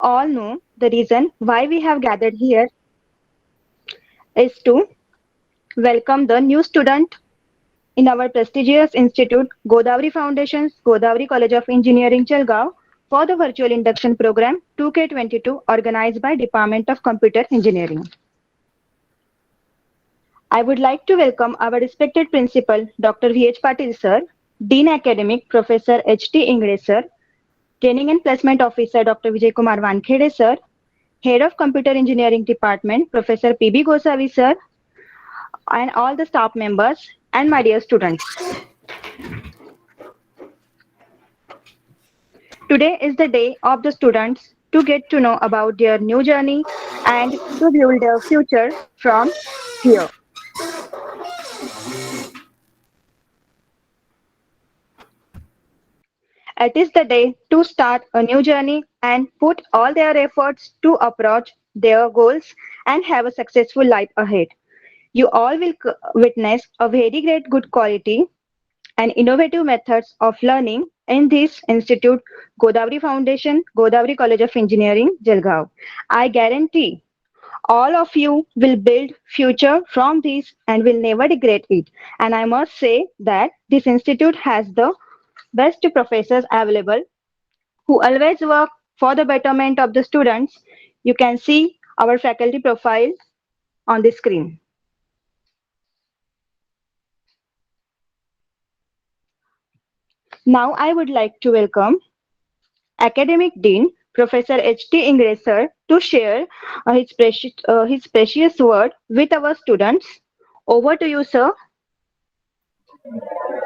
all know the reason why we have gathered here is to welcome the new student in our prestigious institute, Godavari Foundation's Godavari College of Engineering, Jalgaon, for the virtual induction program 2K22 organized by Department of Computer Engineering. I would like to welcome our respected principal, Dr. V.H. Patil sir, Dean Academic, Professor H.T. Ingre sir, Training and Placement Officer, Dr. Vijay Kumar Wankhede sir, Head of Computer Engineering Department, Professor P.B. Gosavi sir, and all the staff members, and my dear students. Today is the day of the students to get to know about their new journey and to build their future from here. It is the day to start a new journey and put all their efforts to approach their goals and have a successful life ahead. You all will witness a very great good quality and innovative methods of learning in this institute, Godavari Foundation, Godavari College of Engineering, Jalgaon. I guarantee all of you will build future from this and will never regret it. And I must say that this institute has the best professors available who always work for the betterment of the students. You can see our faculty profile on the screen. Now I would like to welcome Academic Dean Professor H.T. Ingresser to share his precious word with our students. Over to you, sir.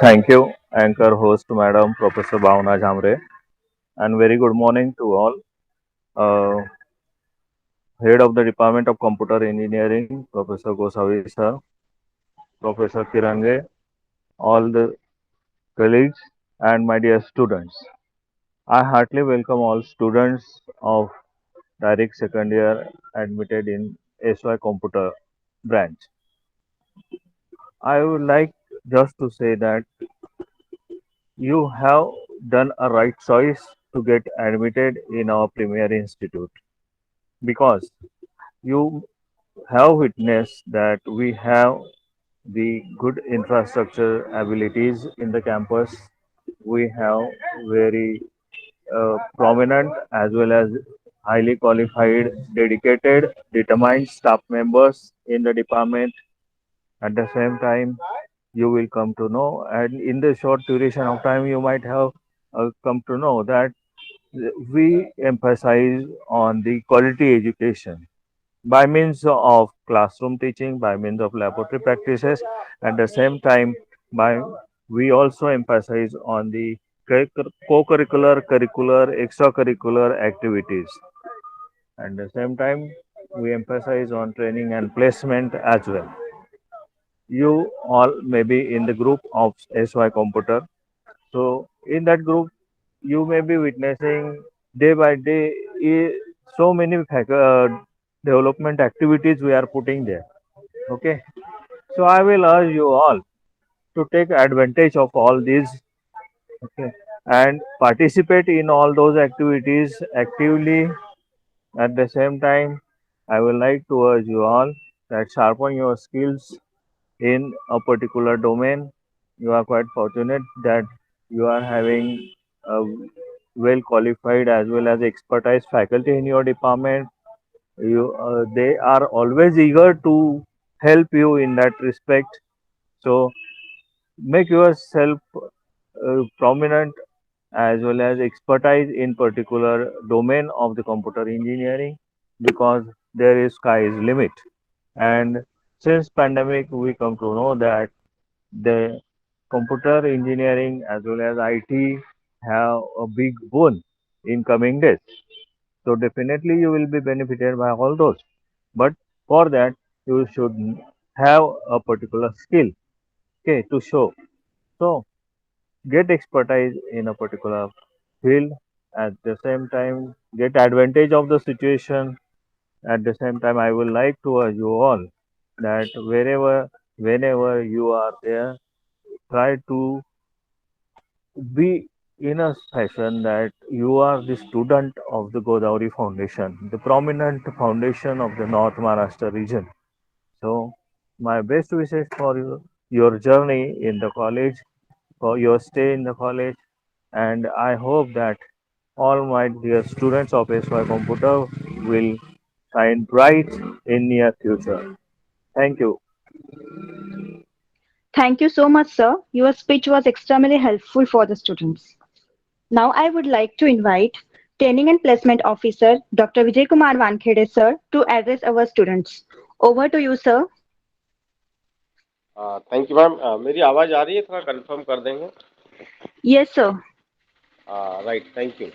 Thank you, anchor host Madam Professor Bhavna Jhamre, and very good morning to all. Uh, Head of the Department of Computer Engineering, Professor Gosavi sir, Professor Kirange, all the colleagues, and my dear students. I heartily welcome all students of direct second year admitted in SY Computer branch. I would like just to say that you have done a right choice to get admitted in our premier institute because you have witnessed that we have the good infrastructure abilities in the campus. We have very prominent as well as highly qualified, dedicated, determined staff members in the department. At the same time, you will come to know, and in the short duration of time, you might have come to know that we emphasize on the quality education by means of classroom teaching, by means of laboratory practices. At the same time, by we also emphasize on the co-curricular, curricular, extracurricular activities. At the same time, we emphasize on training and placement as well. You all may be in the group of SY Computer. So in that group, you may be witnessing day by day so many development activities we are putting there. Okay, so I will urge you all to take advantage of all these. Okay, and participate in all those activities actively. At the same time, I would like to urge you all that sharpen your skills in a particular domain. You are quite fortunate that you are having a well qualified as well as expertise faculty in your department. They are always eager to help you in that respect. So make yourself prominent as well as expertise in particular domain of the computer engineering because there is sky is limit. And since pandemic, we come to know that the computer engineering as well as IT have a big boon in coming days. So definitely you will be benefited by all those. But for that, you should have a particular skill, okay, to show. So get expertise in a particular field. At the same time, get advantage of the situation. At the same time, I would like to urge you all that whenever you are there, try to be in a fashion that you are the student of the Godavari Foundation, the prominent foundation of the North Maharashtra region. So, my best wishes for you, your journey in the college, for your stay in the college, and I hope that all my dear students of SY Computer will shine bright in near future. Thank you. Thank you so much, sir. Your speech was extremely helpful for the students. Now I would like to invite Training and Placement Officer Dr. Vijay Kumar Wankhede, sir, to address our students. Over to you, sir. Thank you ma'am. मेरी आवाज़ आ रही है? थोड़ा confirm कर देंगे। Yes, sir. Right, thank you.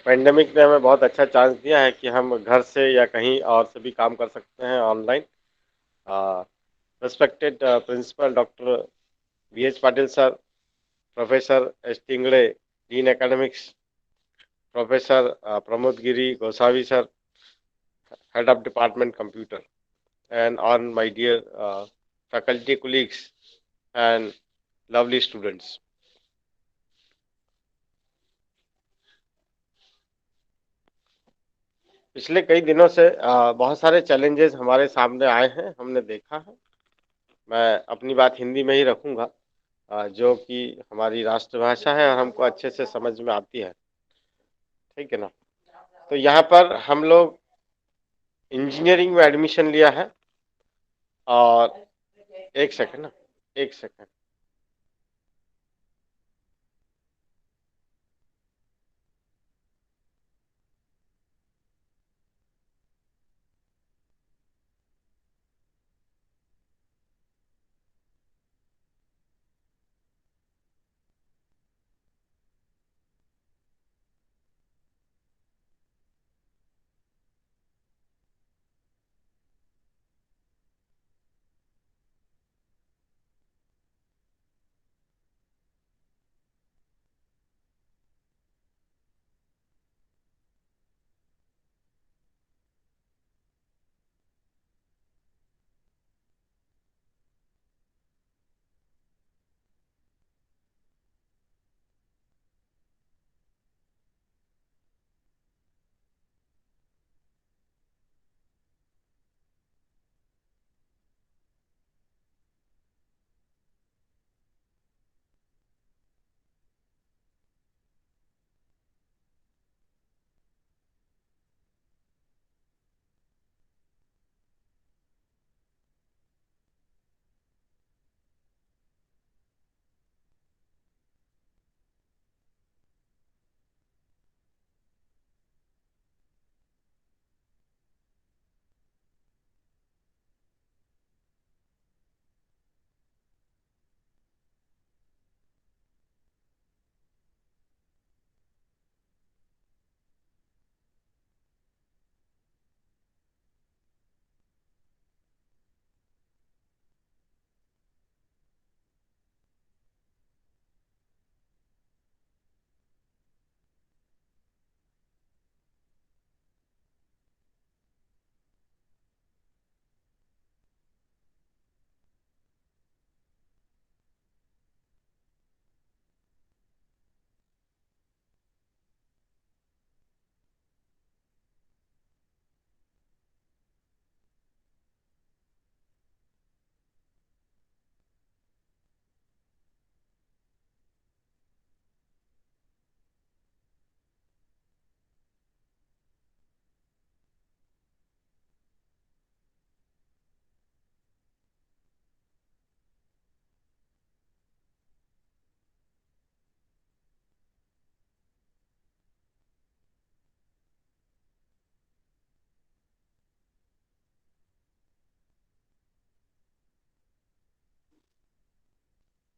Pandemic ने हमें बहुत अच्छा चांस दिया है कि हम घर से या कहीं और से भी काम कर सकते हैं online. Respected principal doctor VH Patil sir, professor S Tingde, dean academics, professor Pramod Giri Gosavi sir, head of department computer, and on my dear faculty colleagues and lovely students. पिछले कई दिनों से बहुत सारे चैलेंजेस हमारे सामने आए हैं, हमने देखा है। मैं अपनी बात हिंदी में ही रखूंगा, जो कि हमारी राष्ट्रभाषा है और हमको अच्छे से समझ में आती है। ठीक है ना? तो यहाँ पर हम लोग इंजीनियरिंग में एडमिशन लिया है। और एक सेकंड ना, एक सेकंड।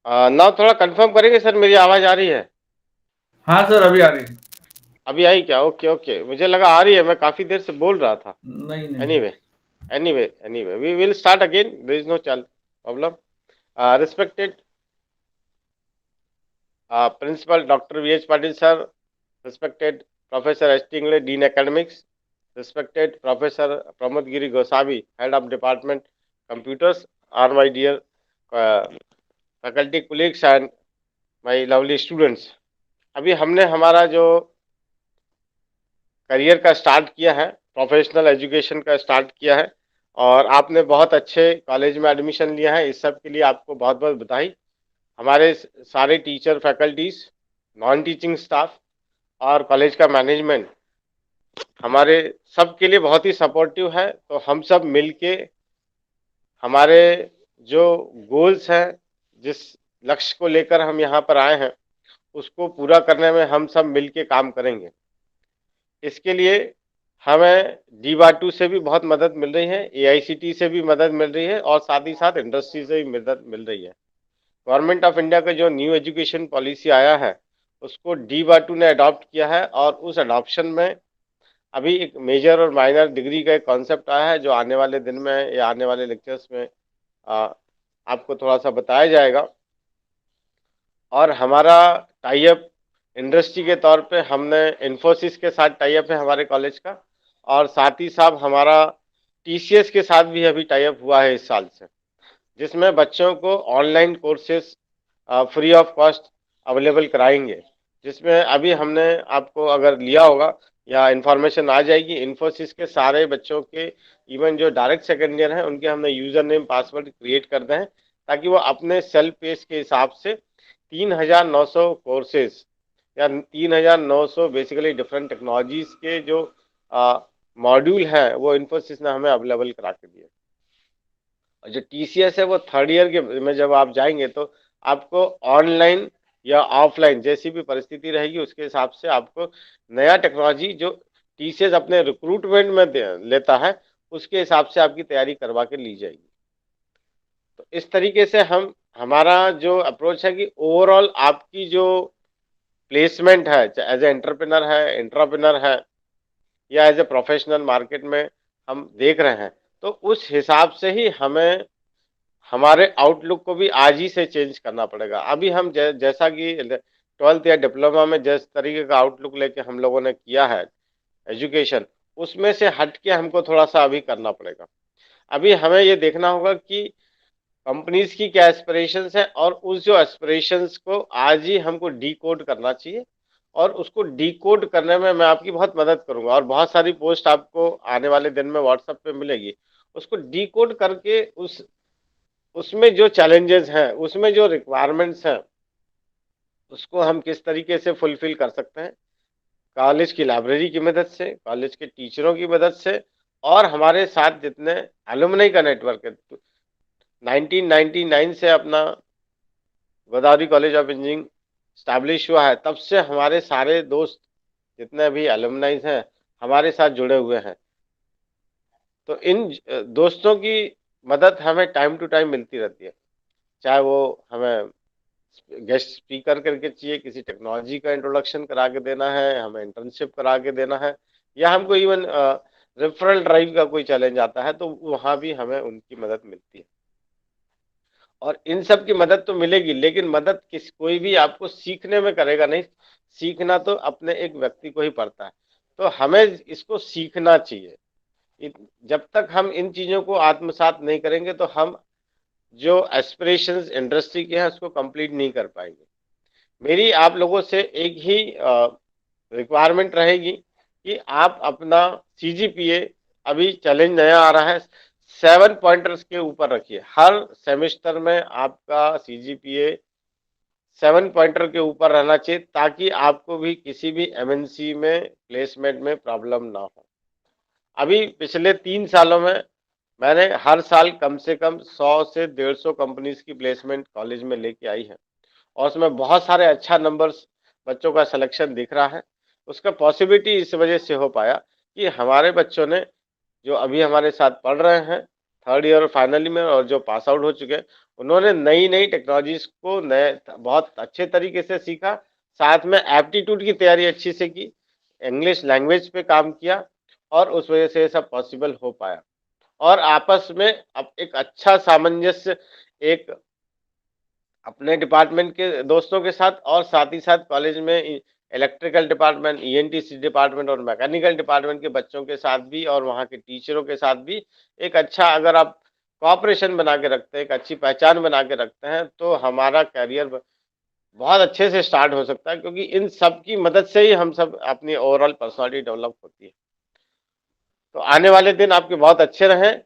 ना थोड़ा कंफर्म करेंगे सर, मेरी आवाज़ आ रही है? हाँ सर, अभी आ रही है। अभी आई क्या? ओके ओके, मुझे लगा आ रही है, मैं काफी देर से बोल रहा था। नहीं नहीं anyway anyway we will start again, there is no problem. Respected principal doctor VH Patil sir, respected Professor S. Tingle, Dean Academics, respected Professor Pramod Giri Gosavi, Head of Department Computers, are my dear uh, faculty colleagues and my lovely students, अभी हमने हमारा जो career का start किया है, professional education का start किया है, और आपने बहुत अच्छे कॉलेज में एडमिशन लिया है। इस सब के लिए आपको बहुत बहुत बधाई। हमारे सारे teacher, faculties, non teaching staff और कॉलेज का मैनेजमेंट हमारे सब के लिए बहुत ही सपोर्टिव है। तो हम सब मिलके हमारे जो गोल्स हैं, जिस लक्ष्य को लेकर हम यहाँ पर आए हैं, उसको पूरा करने में हम सब मिलके काम करेंगे। इसके लिए हमें DBATU से भी बहुत मदद मिल रही है, AICTE से भी मदद मिल रही है, और साथ ही साथ इंडस्ट्री से भी मदद मिल रही है। गवर्नमेंट ऑफ इंडिया का जो न्यू एजुकेशन पॉलिसी आया है, उसको DBATU ने अडॉप्ट किया है, और उस अडॉप्शन में अभी एक मेजर और माइनर डिग्री का एक कॉन्सेप्ट आया है, जो आने वाले दिन में या आने वाले लेक्चर्स में आपको थोड़ा सा बताया जाएगा। और हमारा टाई अप इंडस्ट्री के तौर पे हमने इन्फोसिस के साथ टाई अप है हमारे कॉलेज का, और साथ ही साथ हमारा TCS के साथ भी अभी टाई अप हुआ है इस साल से, जिसमें बच्चों को online courses free of cost available कराएंगे। जिसमें अभी हमने आपको अगर लिया होगा या इन्फॉर्मेशन आ जाएगी, इन्फोसिस के सारे बच्चों के, इवन जो डायरेक्ट सेकेंड ईयर हैं, उनके हमने यूजर नेम पासवर्ड क्रिएट कर दें हैं, ताकि वो अपने सेल्फ पेज के हिसाब से 3,900 कोर्सेज या 3,900 बेसिकली डिफरेंट टेक्नोलॉजीज के जो मॉड्यूल है, वो इन्फोसिस ने हमें अवेलेबल करा के दिए। और जो TCS है, वो थर्ड ईयर के में जब आप जाएंगे तो आपको ऑनलाइन या ऑफलाइन जैसी भी परिस्थिति रहेगी, उसके हिसाब से आपको नया टेक्नोलॉजी जो TCS अपने रिक्रूटमेंट में लेता है, उसके हिसाब से आपकी तैयारी करवा के ली जाएगी। तो इस तरीके से हमारा जो अप्रोच है कि ओवरऑल आपकी जो प्लेसमेंट है, एज ए एंटरप्रेनर है, इंट्राप्रेनर है, या एज ए प्रोफेशनल मार्केट में हम देख रहे हैं, तो उस हिसाब से ही हमें हमारे आउटलुक को भी आज ही से चेंज करना पड़ेगा। अभी हम जैसा कि 12th या डिप्लोमा में जिस तरीके का आउटलुक लेके हम लोगों ने किया है एजुकेशन, उसमें से हट के हमको थोड़ा सा अभी करना पड़ेगा। अभी हमें ये देखना होगा कि कंपनीज की क्या एस्पिरेशंस है, और उस जो एस्पिरेशंस को आज ही हमको डीकोड करना चाहिए, और उसको डीकोड करने में मैं आपकी बहुत मदद करूंगा, और बहुत सारी पोस्ट आपको आने वाले दिन में व्हाट्सएप पे मिलेगी। उसको डीकोड करके उसमें जो चैलेंजेस हैं, उसमें जो रिक्वायरमेंट्स हैं, उसको हम किस तरीके से फुलफिल कर सकते हैं, कॉलेज की लाइब्रेरी की मदद से, कॉलेज के टीचरों की मदद से, और हमारे साथ जितने एलुमनी का नेटवर्क है। 1999 से अपना Godavari college of engineering establish हुआ है, तब से हमारे सारे दोस्त जितने भी एलुमनाइज हैं हमारे साथ जुड़े हुए हैं। तो इन दोस्तों की मदद हमें टाइम टू टाइम मिलती रहती है, चाहे वो हमें गेस्ट स्पीकर करके चाहिए, किसी टेक्नोलॉजी का इंट्रोडक्शन करा के देना है, हमें इंटर्नशिप करा के देना है, या हमको इवन रेफरल ड्राइव का कोई चैलेंज आता है, तो वहाँ भी हमें उनकी मदद मिलती है। और इन सब की मदद तो मिलेगी, लेकिन मदद कोई भी आपको सीखने में करेगा नहीं। सीखना तो अपने एक व्यक्ति को ही पड़ता है, तो हमें इसको सीखना चाहिए। जब तक हम इन चीज़ों को आत्मसात नहीं करेंगे, तो हम जो एस्पिरेशंस इंडस्ट्री के हैं उसको कंप्लीट नहीं कर पाएंगे। मेरी आप लोगों से एक ही रिक्वायरमेंट रहेगी कि आप अपना CGPA, अभी चैलेंज नया आ रहा है, 7 पॉइंटर्स के ऊपर रखिए। हर सेमेस्टर में आपका CGPA 7 पॉइंटर के ऊपर रहना चाहिए, ताकि आपको भी किसी भी MNC में प्लेसमेंट में प्रॉब्लम ना हो। अभी पिछले 3 सालों में मैंने हर साल कम से कम 100 से 150 कंपनीज की प्लेसमेंट कॉलेज में लेके आई है, और उसमें बहुत सारे अच्छा नंबर्स बच्चों का सिलेक्शन दिख रहा है। उसका पॉसिबिलिटी इस वजह से हो पाया कि हमारे बच्चों ने, जो अभी हमारे साथ पढ़ रहे हैं थर्ड ईयर और फाइनली में, और जो पास आउट हो चुके हैं, उन्होंने नई नई टेक्नोलॉजीज को बहुत अच्छे तरीके से सीखा, साथ में एप्टीट्यूड की तैयारी अच्छी से की, इंग्लिश लैंग्वेज पे काम किया, और उस वजह से ये सब पॉसिबल हो पाया। और आपस में अब एक अच्छा सामंजस्य, एक अपने डिपार्टमेंट के दोस्तों के साथ, और साथ ही साथ कॉलेज में इलेक्ट्रिकल डिपार्टमेंट, ENTC डिपार्टमेंट और मैकेनिकल डिपार्टमेंट के बच्चों के साथ भी, और वहाँ के टीचरों के साथ भी एक अच्छा, अगर आप कोऑपरेशन बना के रखते हैं, एक अच्छी पहचान बना के रखते हैं, तो हमारा करियर बहुत अच्छे से स्टार्ट हो सकता है, क्योंकि इन सब की मदद से ही हम सब अपनी ओवरऑल पर्सनालिटी डेवलप होती है। तो आने वाले दिन आपके बहुत अच्छे रहें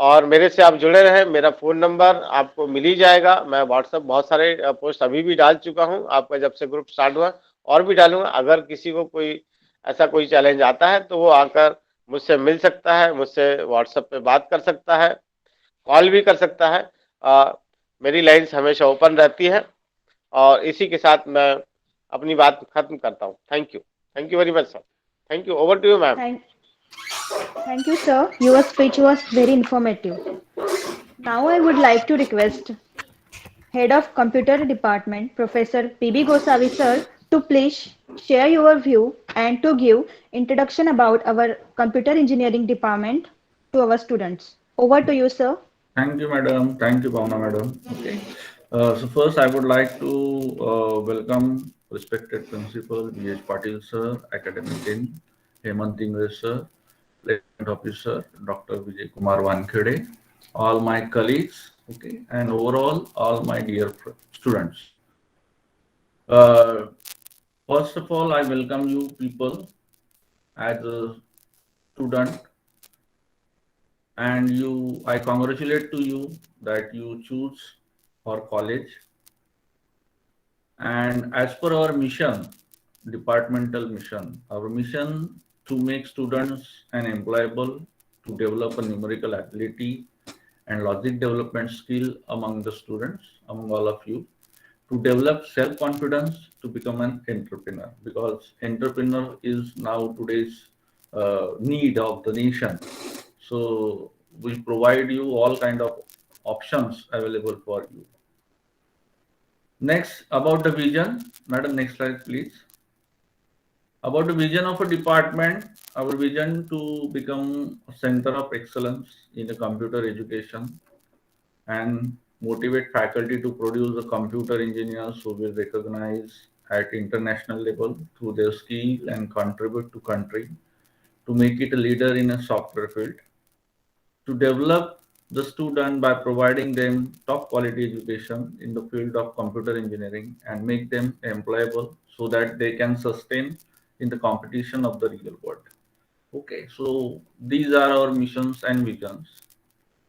और मेरे से आप जुड़े रहें। मेरा फ़ोन नंबर आपको मिल ही जाएगा। मैं व्हाट्सएप बहुत सारे पोस्ट अभी भी डाल चुका हूँ, आपका जब से ग्रुप स्टार्ट हुआ, और भी डालूँगा। अगर किसी को कोई ऐसा कोई चैलेंज आता है तो वो आकर मुझसे मिल सकता है, मुझसे व्हाट्सएप पे बात कर सकता है, कॉल भी कर सकता है। मेरी लाइन्स हमेशा ओपन रहती है। और इसी के साथ मैं अपनी बात खत्म करता हूँ। Thank you very much sir. Thank you. Over to you ma'am. Thank, thank you, sir. Your speech was very informative. Now I would like to request Head of Computer Department, Professor P.B. Gosavi, sir, to please share your view and to give introduction about our Computer Engineering Department to our students. Over to you, sir. Thank you, madam. Thank you, Bhavna, madam. Okay. So first, I would like to welcome respected principal V.H. Patil, sir, academic dean, Hemant Ingres, sir, placement officer, Dr. Vijay Kumar Wankhede, all my colleagues, okay, and overall, all my dear students. Uh, First of all, I welcome you people as a student, and I congratulate to you that you choose our college. And as per our mission, departmental mission, our mission to make students and employable, to develop a numerical ability and logic development skill among the students, among all of you, to develop self-confidence to become an entrepreneur, because entrepreneur is now today's need of the nation. So we provide you all kind of options available for you. Next, about the vision, madam, next slide, please. About the vision of a department, our vision to become a center of excellence in the computer education and motivate faculty to produce the computer engineers who will recognize at international level through their skill and contribute to country to make it a leader in a software field, to develop the student by providing them top quality education in the field of computer engineering and make them employable so that they can sustain in the competition of the real world. Okay, so these are our missions and visions.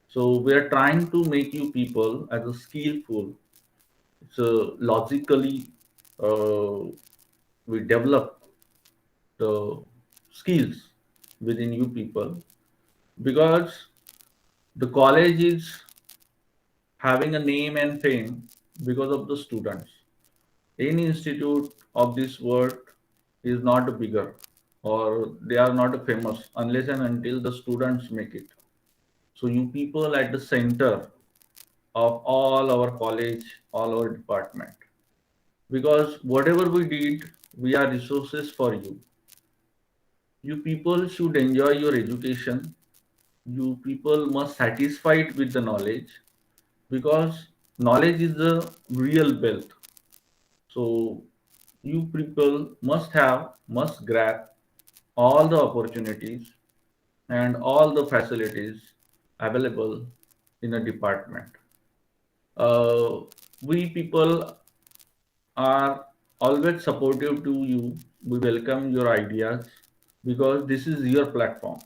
So we are trying to make you people as a skillful, so logically, uh, we develop the skills within you people, because the college is having a name and fame because of the students. Any institute of this world is not bigger, or they are not famous unless and until the students make it. So you people at the center of all our college, all our department. Because whatever we did, we are resources for you. You people should enjoy your education. You people must satisfied with the knowledge, because knowledge is the real wealth. So you people must grab all the opportunities and all the facilities available in a department. Uh, we people are always supportive to you. We welcome your ideas because this is your platform.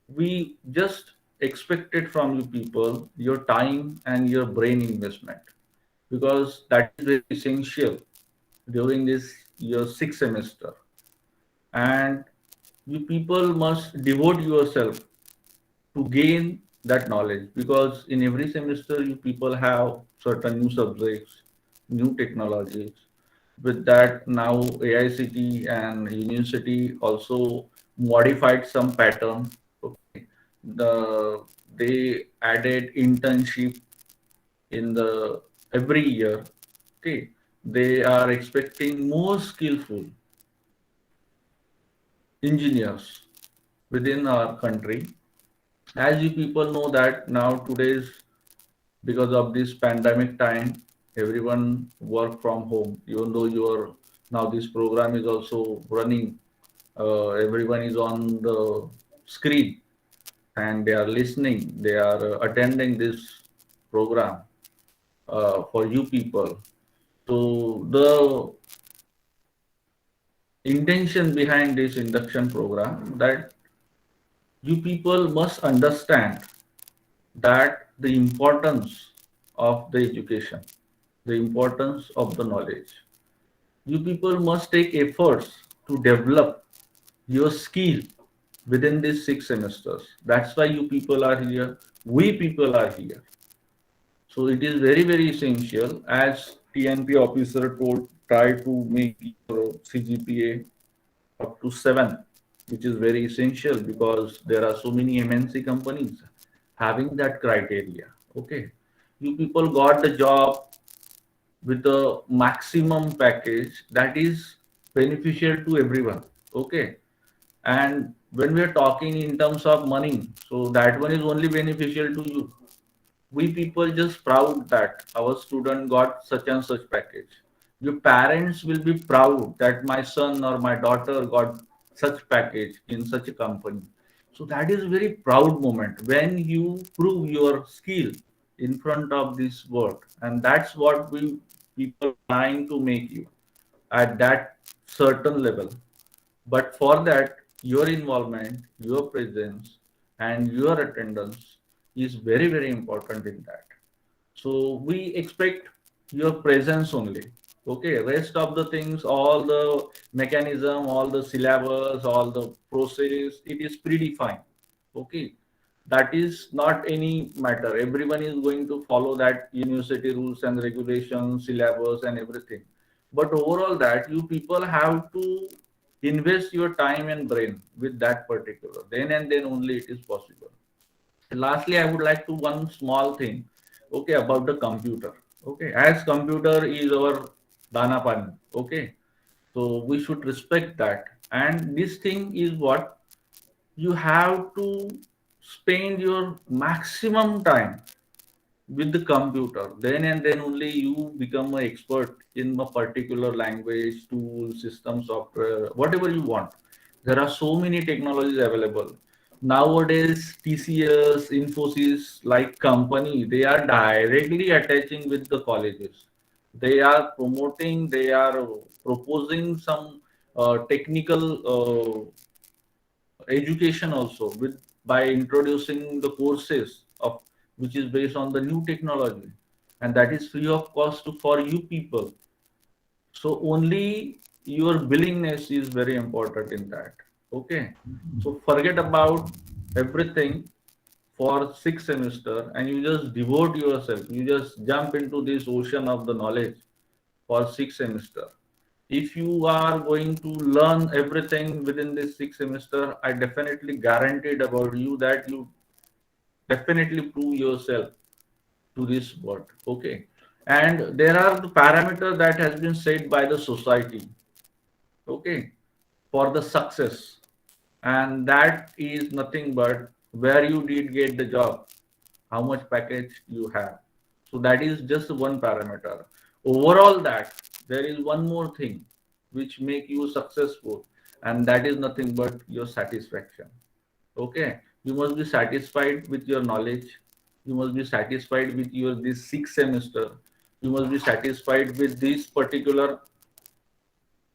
We just expected from you people your time and your brain investment, because that is very essential during this your sixth semester. And you people must devote yourself to gain that knowledge, because in every semester you people have certain new subjects, new technologies. With that, now AICT and university also modified some pattern. Okay. They added internship in the every year. Okay, they are expecting more skillful engineers within our country. As you people know that now today's, because of this pandemic time, everyone work from home. Even though your now this program is also running, everyone is on the screen and they are listening. They are attending this program for you people. So the intention behind this induction program that you people must understand that the importance of the education, the importance of the knowledge. You people must take efforts to develop your skill within these 6 semesters. That's why you people are here. We people are here. So it is very, very essential, as TNP officer told, try to make your CGPA up to 7, which is very essential because there are so many MNC companies having that criteria. Okay. You people got the job with the maximum package that is beneficial to everyone. Okay. And when we are talking in terms of money, so that one is only beneficial to you. We people just proud that our student got such and such package. Your parents will be proud that my son or my daughter got such package in such a company. So that is a very proud moment when you prove your skill in front of this world, and that's what we people trying to make you at that certain level. But for that, your involvement, your presence, and your attendance is very, very important in that. So we expect your presence only. Okay, rest of the things, all the mechanism, all the syllabus, all the process, it is predefined. Okay, that is not any matter. Everyone is going to follow that university rules and regulations, syllabus, and everything. But overall, that you people have to invest your time and brain with that particular. Then and then only it is possible. Lastly, I would like to one small thing, okay, about the computer. Okay, as computer is our dana pani. Okay, so we should respect that. And this thing is what you have to spend your maximum time with the computer. Then and then only you become an expert in a particular language, tool, system, software, whatever you want. There are so many technologies available. Nowadays, TCS, Infosys, like company, they are directly attaching with the colleges. They are promoting, they are proposing some technical education also with by introducing the courses of which is based on the new technology, and that is free of cost for you people. So only your willingness is very important in that. Okay, so forget about everything for 6 semester and you just devote yourself, you just jump into this ocean of the knowledge for 6 semester. If you are going to learn everything within this 6 semester, I definitely guaranteed about you that you definitely prove yourself to this world. Okay. And there are the parameters that has been set by the society. Okay. For the success. And that is nothing but where you did get the job, how much package you have. So that is just one parameter. Overall, that there is one more thing which make you successful, and that is nothing but your satisfaction. Okay, you must be satisfied with your knowledge. You must be satisfied with your this 6 semester. You must be satisfied with this particular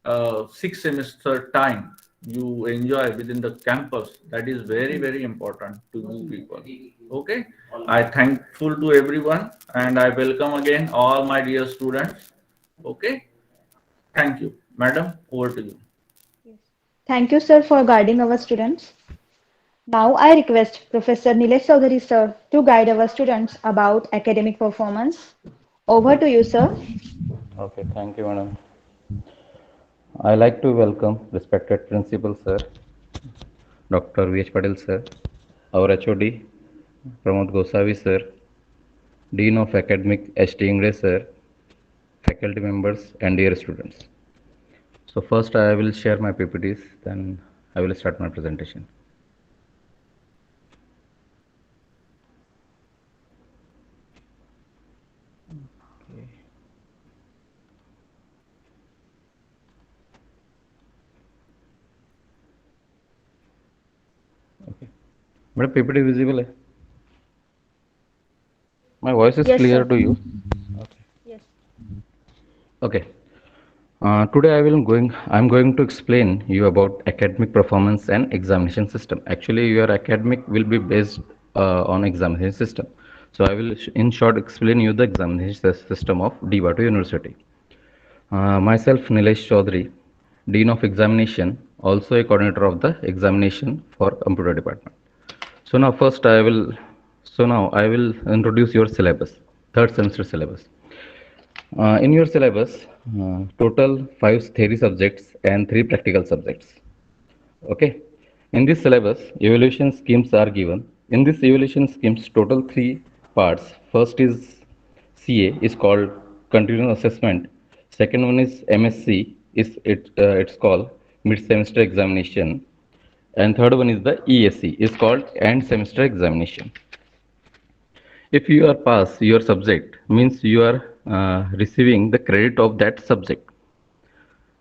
6 semester time you enjoy within the campus. That is very, very important to you people. Okay, I thankful to everyone and I welcome again all my dear students. Okay, thank you. Madam, over to you. Yes. Thank you, sir, for guiding our students. Now I request Professor Nilesh Chaudhary, sir, to guide our students about academic performance. Over to you, sir. Okay, thank you, madam. I like to welcome respected principal sir, Dr. V. H. Patel sir, our HOD, Pramod Gosavi sir, Dean of Academic H. T. Ingre sir, faculty members and dear students. So first I will share my PPTs, then I will start my presentation. Okay. Madam, PPT visible hai? My voice is Yes, clear sir. to you? Okay. Yes. Okay. Today I'm going to explain you about academic performance and examination system. Actually, your academic will be based on examination system. So I will, in short, explain you the examination system of DIVATO University. Myself, Nilesh Chaudhary, Dean of Examination, also a coordinator of the examination for Computer Department. So now first I will, so now I will introduce your syllabus, third semester syllabus. In your syllabus, total 5 theory subjects and 3 practical subjects. Okay. In this syllabus, evaluation schemes are given. In this evaluation schemes, total 3 parts. First is CA, is called continuous assessment. Second one is MSc, it's called mid semester examination. And third one is the ESC, is called end semester examination. If you are pass your subject, means you are receiving the credit of that subject.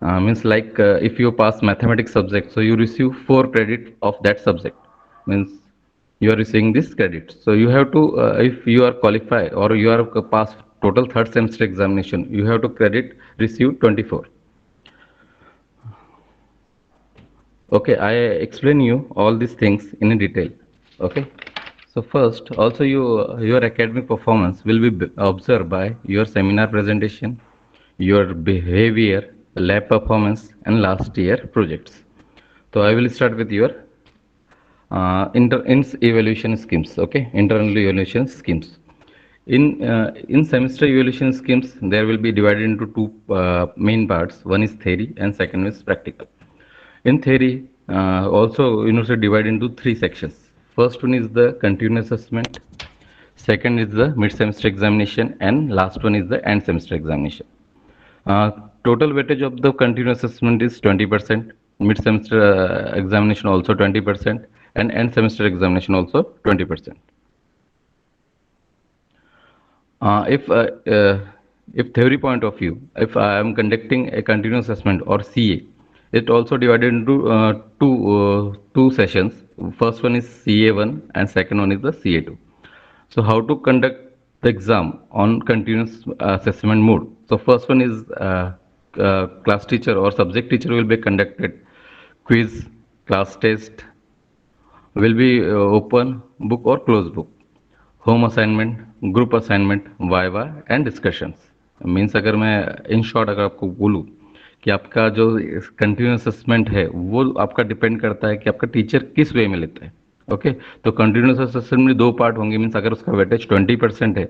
Means like if you pass mathematics subject, so you receive 4 credit of that subject. Means you are receiving this credit. So you have to, if you are qualified or you are pass total third semester examination, you have to credit receive 24. Okay, I explain you all these things in detail. Okay. So first, also your academic performance will be observed by your seminar presentation, your behavior, lab performance, and last year projects. So I will start with your evaluation schemes. Okay, internal evaluation schemes. In semester evaluation schemes, there will be divided into 2 main parts. One is theory and second is practical. In theory, also university divided into 3 sections. First one is the continuous assessment, second is the mid-semester examination, and last one is the end semester examination. Uh, Total weightage of the continuous assessment is 20%, mid-semester examination also 20%, and end semester examination also 20%. If theory point of view, if I am conducting a continuous assessment or CA, it also divided into two sessions. First one is CA1 and second one is the CA2. So how to conduct the exam on continuous assessment mode? So first one is class teacher or subject teacher will be conducted quiz, class test, will be open book or closed book, home assignment, group assignment, viva and discussions. Means अगर मैं in short अगर आपको बोलूँ कि आपका जो continuous assessment है वो आपका डिपेंड करता है कि आपका टीचर किस वे में लेता है. ओके तो कंटिन्यूस असेसमेंट में 2 पार्ट होंगे. मीन्स अगर उसका वेटेज 20% है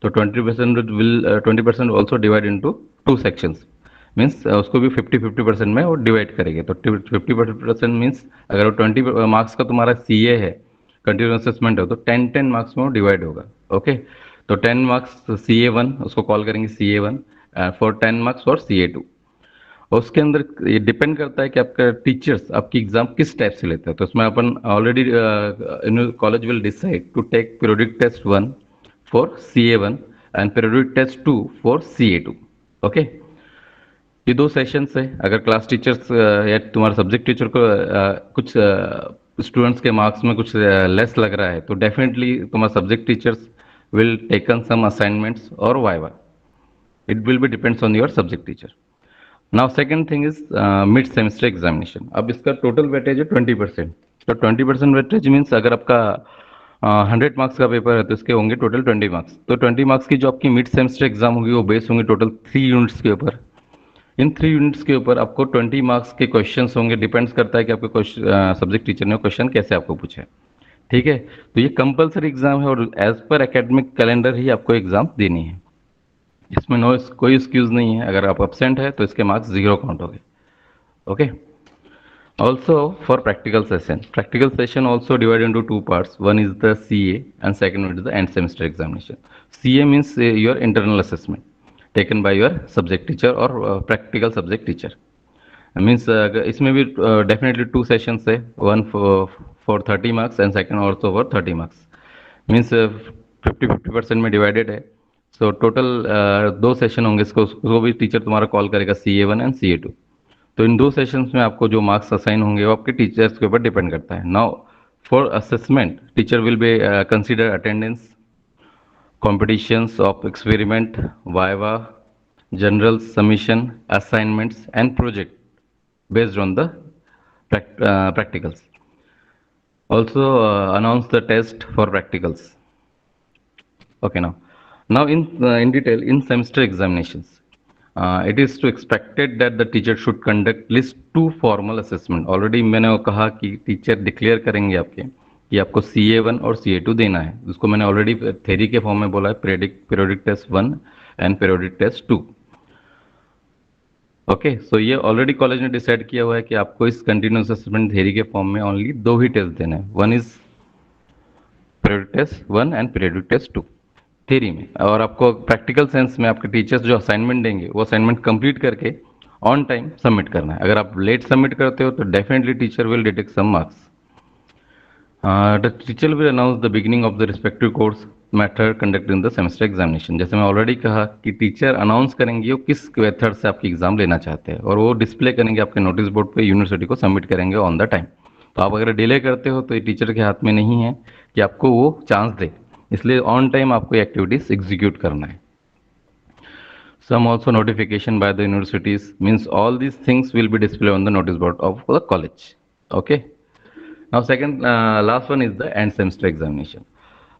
तो 20% also divide into 2 sections. Means उसको भी 50-50% में वो डिवाइड करेंगे. तो 50% मीन्स अगर 20 मार्क्स का तुम्हारा CA है, कंटिन्यूस असेसमेंट है, तो 10 मार्क्स में वो डिवाइड होगा. ओके तो 10 मार्क्स CA1, उसको कॉल करेंगे CA1 फॉर 10 मार्क्स और CA2. और उसके अंदर ये डिपेंड करता है कि आपका टीचर्स आपकी एग्जाम किस टाइप से लेता है. तो उसमें अपन already college will decide to take periodic test 1 for CA1 and periodic test 2 for CA2. Okay ये 2 सेशंस है. अगर क्लास टीचर्स या तुम्हारा सब्जेक्ट टीचर को कुछ स्टूडेंट्स के मार्क्स में कुछ लेस लग रहा है तो डेफिनेटली तुम्हारा subject teachers will taken some assignments और viva. It will be depends on your subject teacher. Now second thing is mid semester examination. अब इसका टोटल वेटेज है 20%. तो 20% वेटेज मीन्स अगर आपका 100 मार्क्स का पेपर है तो इसके होंगे टोटल 20 मार्क्स. तो 20 मार्क्स की जो आपकी मिड सेमेस्टर एग्जाम होगी वो बेस होंगे टोटल 3 यूनिट्स के ऊपर. इन 3 यूनिट्स के ऊपर आपको 20 मार्क्स के क्वेश्चंस होंगे. डिपेंड्स करता है कि आपके सब्जेक्ट टीचर ने क्वेश्चन कैसे आपको पूछा है. ठीक है तो ये कंपलसरी एग्जाम है और एज पर एकेडमिक कैलेंडर ही आपको एग्जाम देनी है. इसमें कोई एक्सक्यूज नहीं है. अगर आप एब्सेंट है तो इसके मार्क्स 0 काउंट हो गए. Okay also for practical session also divided into 2 parts. One is the CA and second one is the end semester examination. CA means your internal assessment taken by your subject teacher or practical subject teacher. Means इसमें भी definitely 2 sessions है. One for 30 marks and second also for 30 marks. Means 50% में divided है. So total 2 session होंगे. इसको भी teacher तुम्हारा call करेगा CA1 एंड CA2. तो इन 2 सेशंस में आपको जो मार्क्स असाइन होंगे वो आपके टीचर्स के ऊपर डिपेंड करता है. Now for assessment teacher will be consider attendance, competitions of experiment, viva, general submission, assignments, and project based on the practicals. Also announce the test for practicals. Okay, now in detail in semester examinations, it is to expected that the teacher should conduct at least 2 formal assessment. Already मैंने वो कहा कि teacher declare करेंगे आपके कि आपको CA1 और CA2 देना है, उसको मैंने ऑलरेडी थ्योरी के फॉर्म में बोला है, periodic test 1 and periodic test 2. Okay, so ये ऑलरेडी कॉलेज ने डिसाइड किया हुआ है कि आपको इस कंटिन्यूस असेसमेंट थ्योरी के फॉर्म में ओनली 2 ही टेस्ट देना है, one is periodic test 1 and periodic test 2 theory में. और आपको प्रैक्टिकल सेंस में आपके टीचर्स जो असाइनमेंट देंगे वो असाइनमेंट कंप्लीट करके ऑन टाइम सबमिट करना है. अगर आप लेट सबमिट करते हो तो definitely teacher will detect some marks. The teacher will announce the beginning of the respective course method conduct in the semester examination. जैसे मैं ऑलरेडी कहा कि टीचर अनाउंस करेंगे वो किस मेथड से आपकी एग्जाम लेना चाहते हैं और वो डिस्प्ले करेंगे आपके नोटिस बोर्ड पे, यूनिवर्सिटी को सबमिट करेंगे ऑन द टाइम. तो आप अगर डिले करते हो तो ये टीचर के हाथ में नहीं है कि आपको वो चांस दे, इसलिए ऑन टाइम आपको एक्टिविटीज एग्जीक्यूट करना है. Some also notification by the universities means all these things will be displayed on the notice board of the college. Okay. Now second last one is the end semester examination.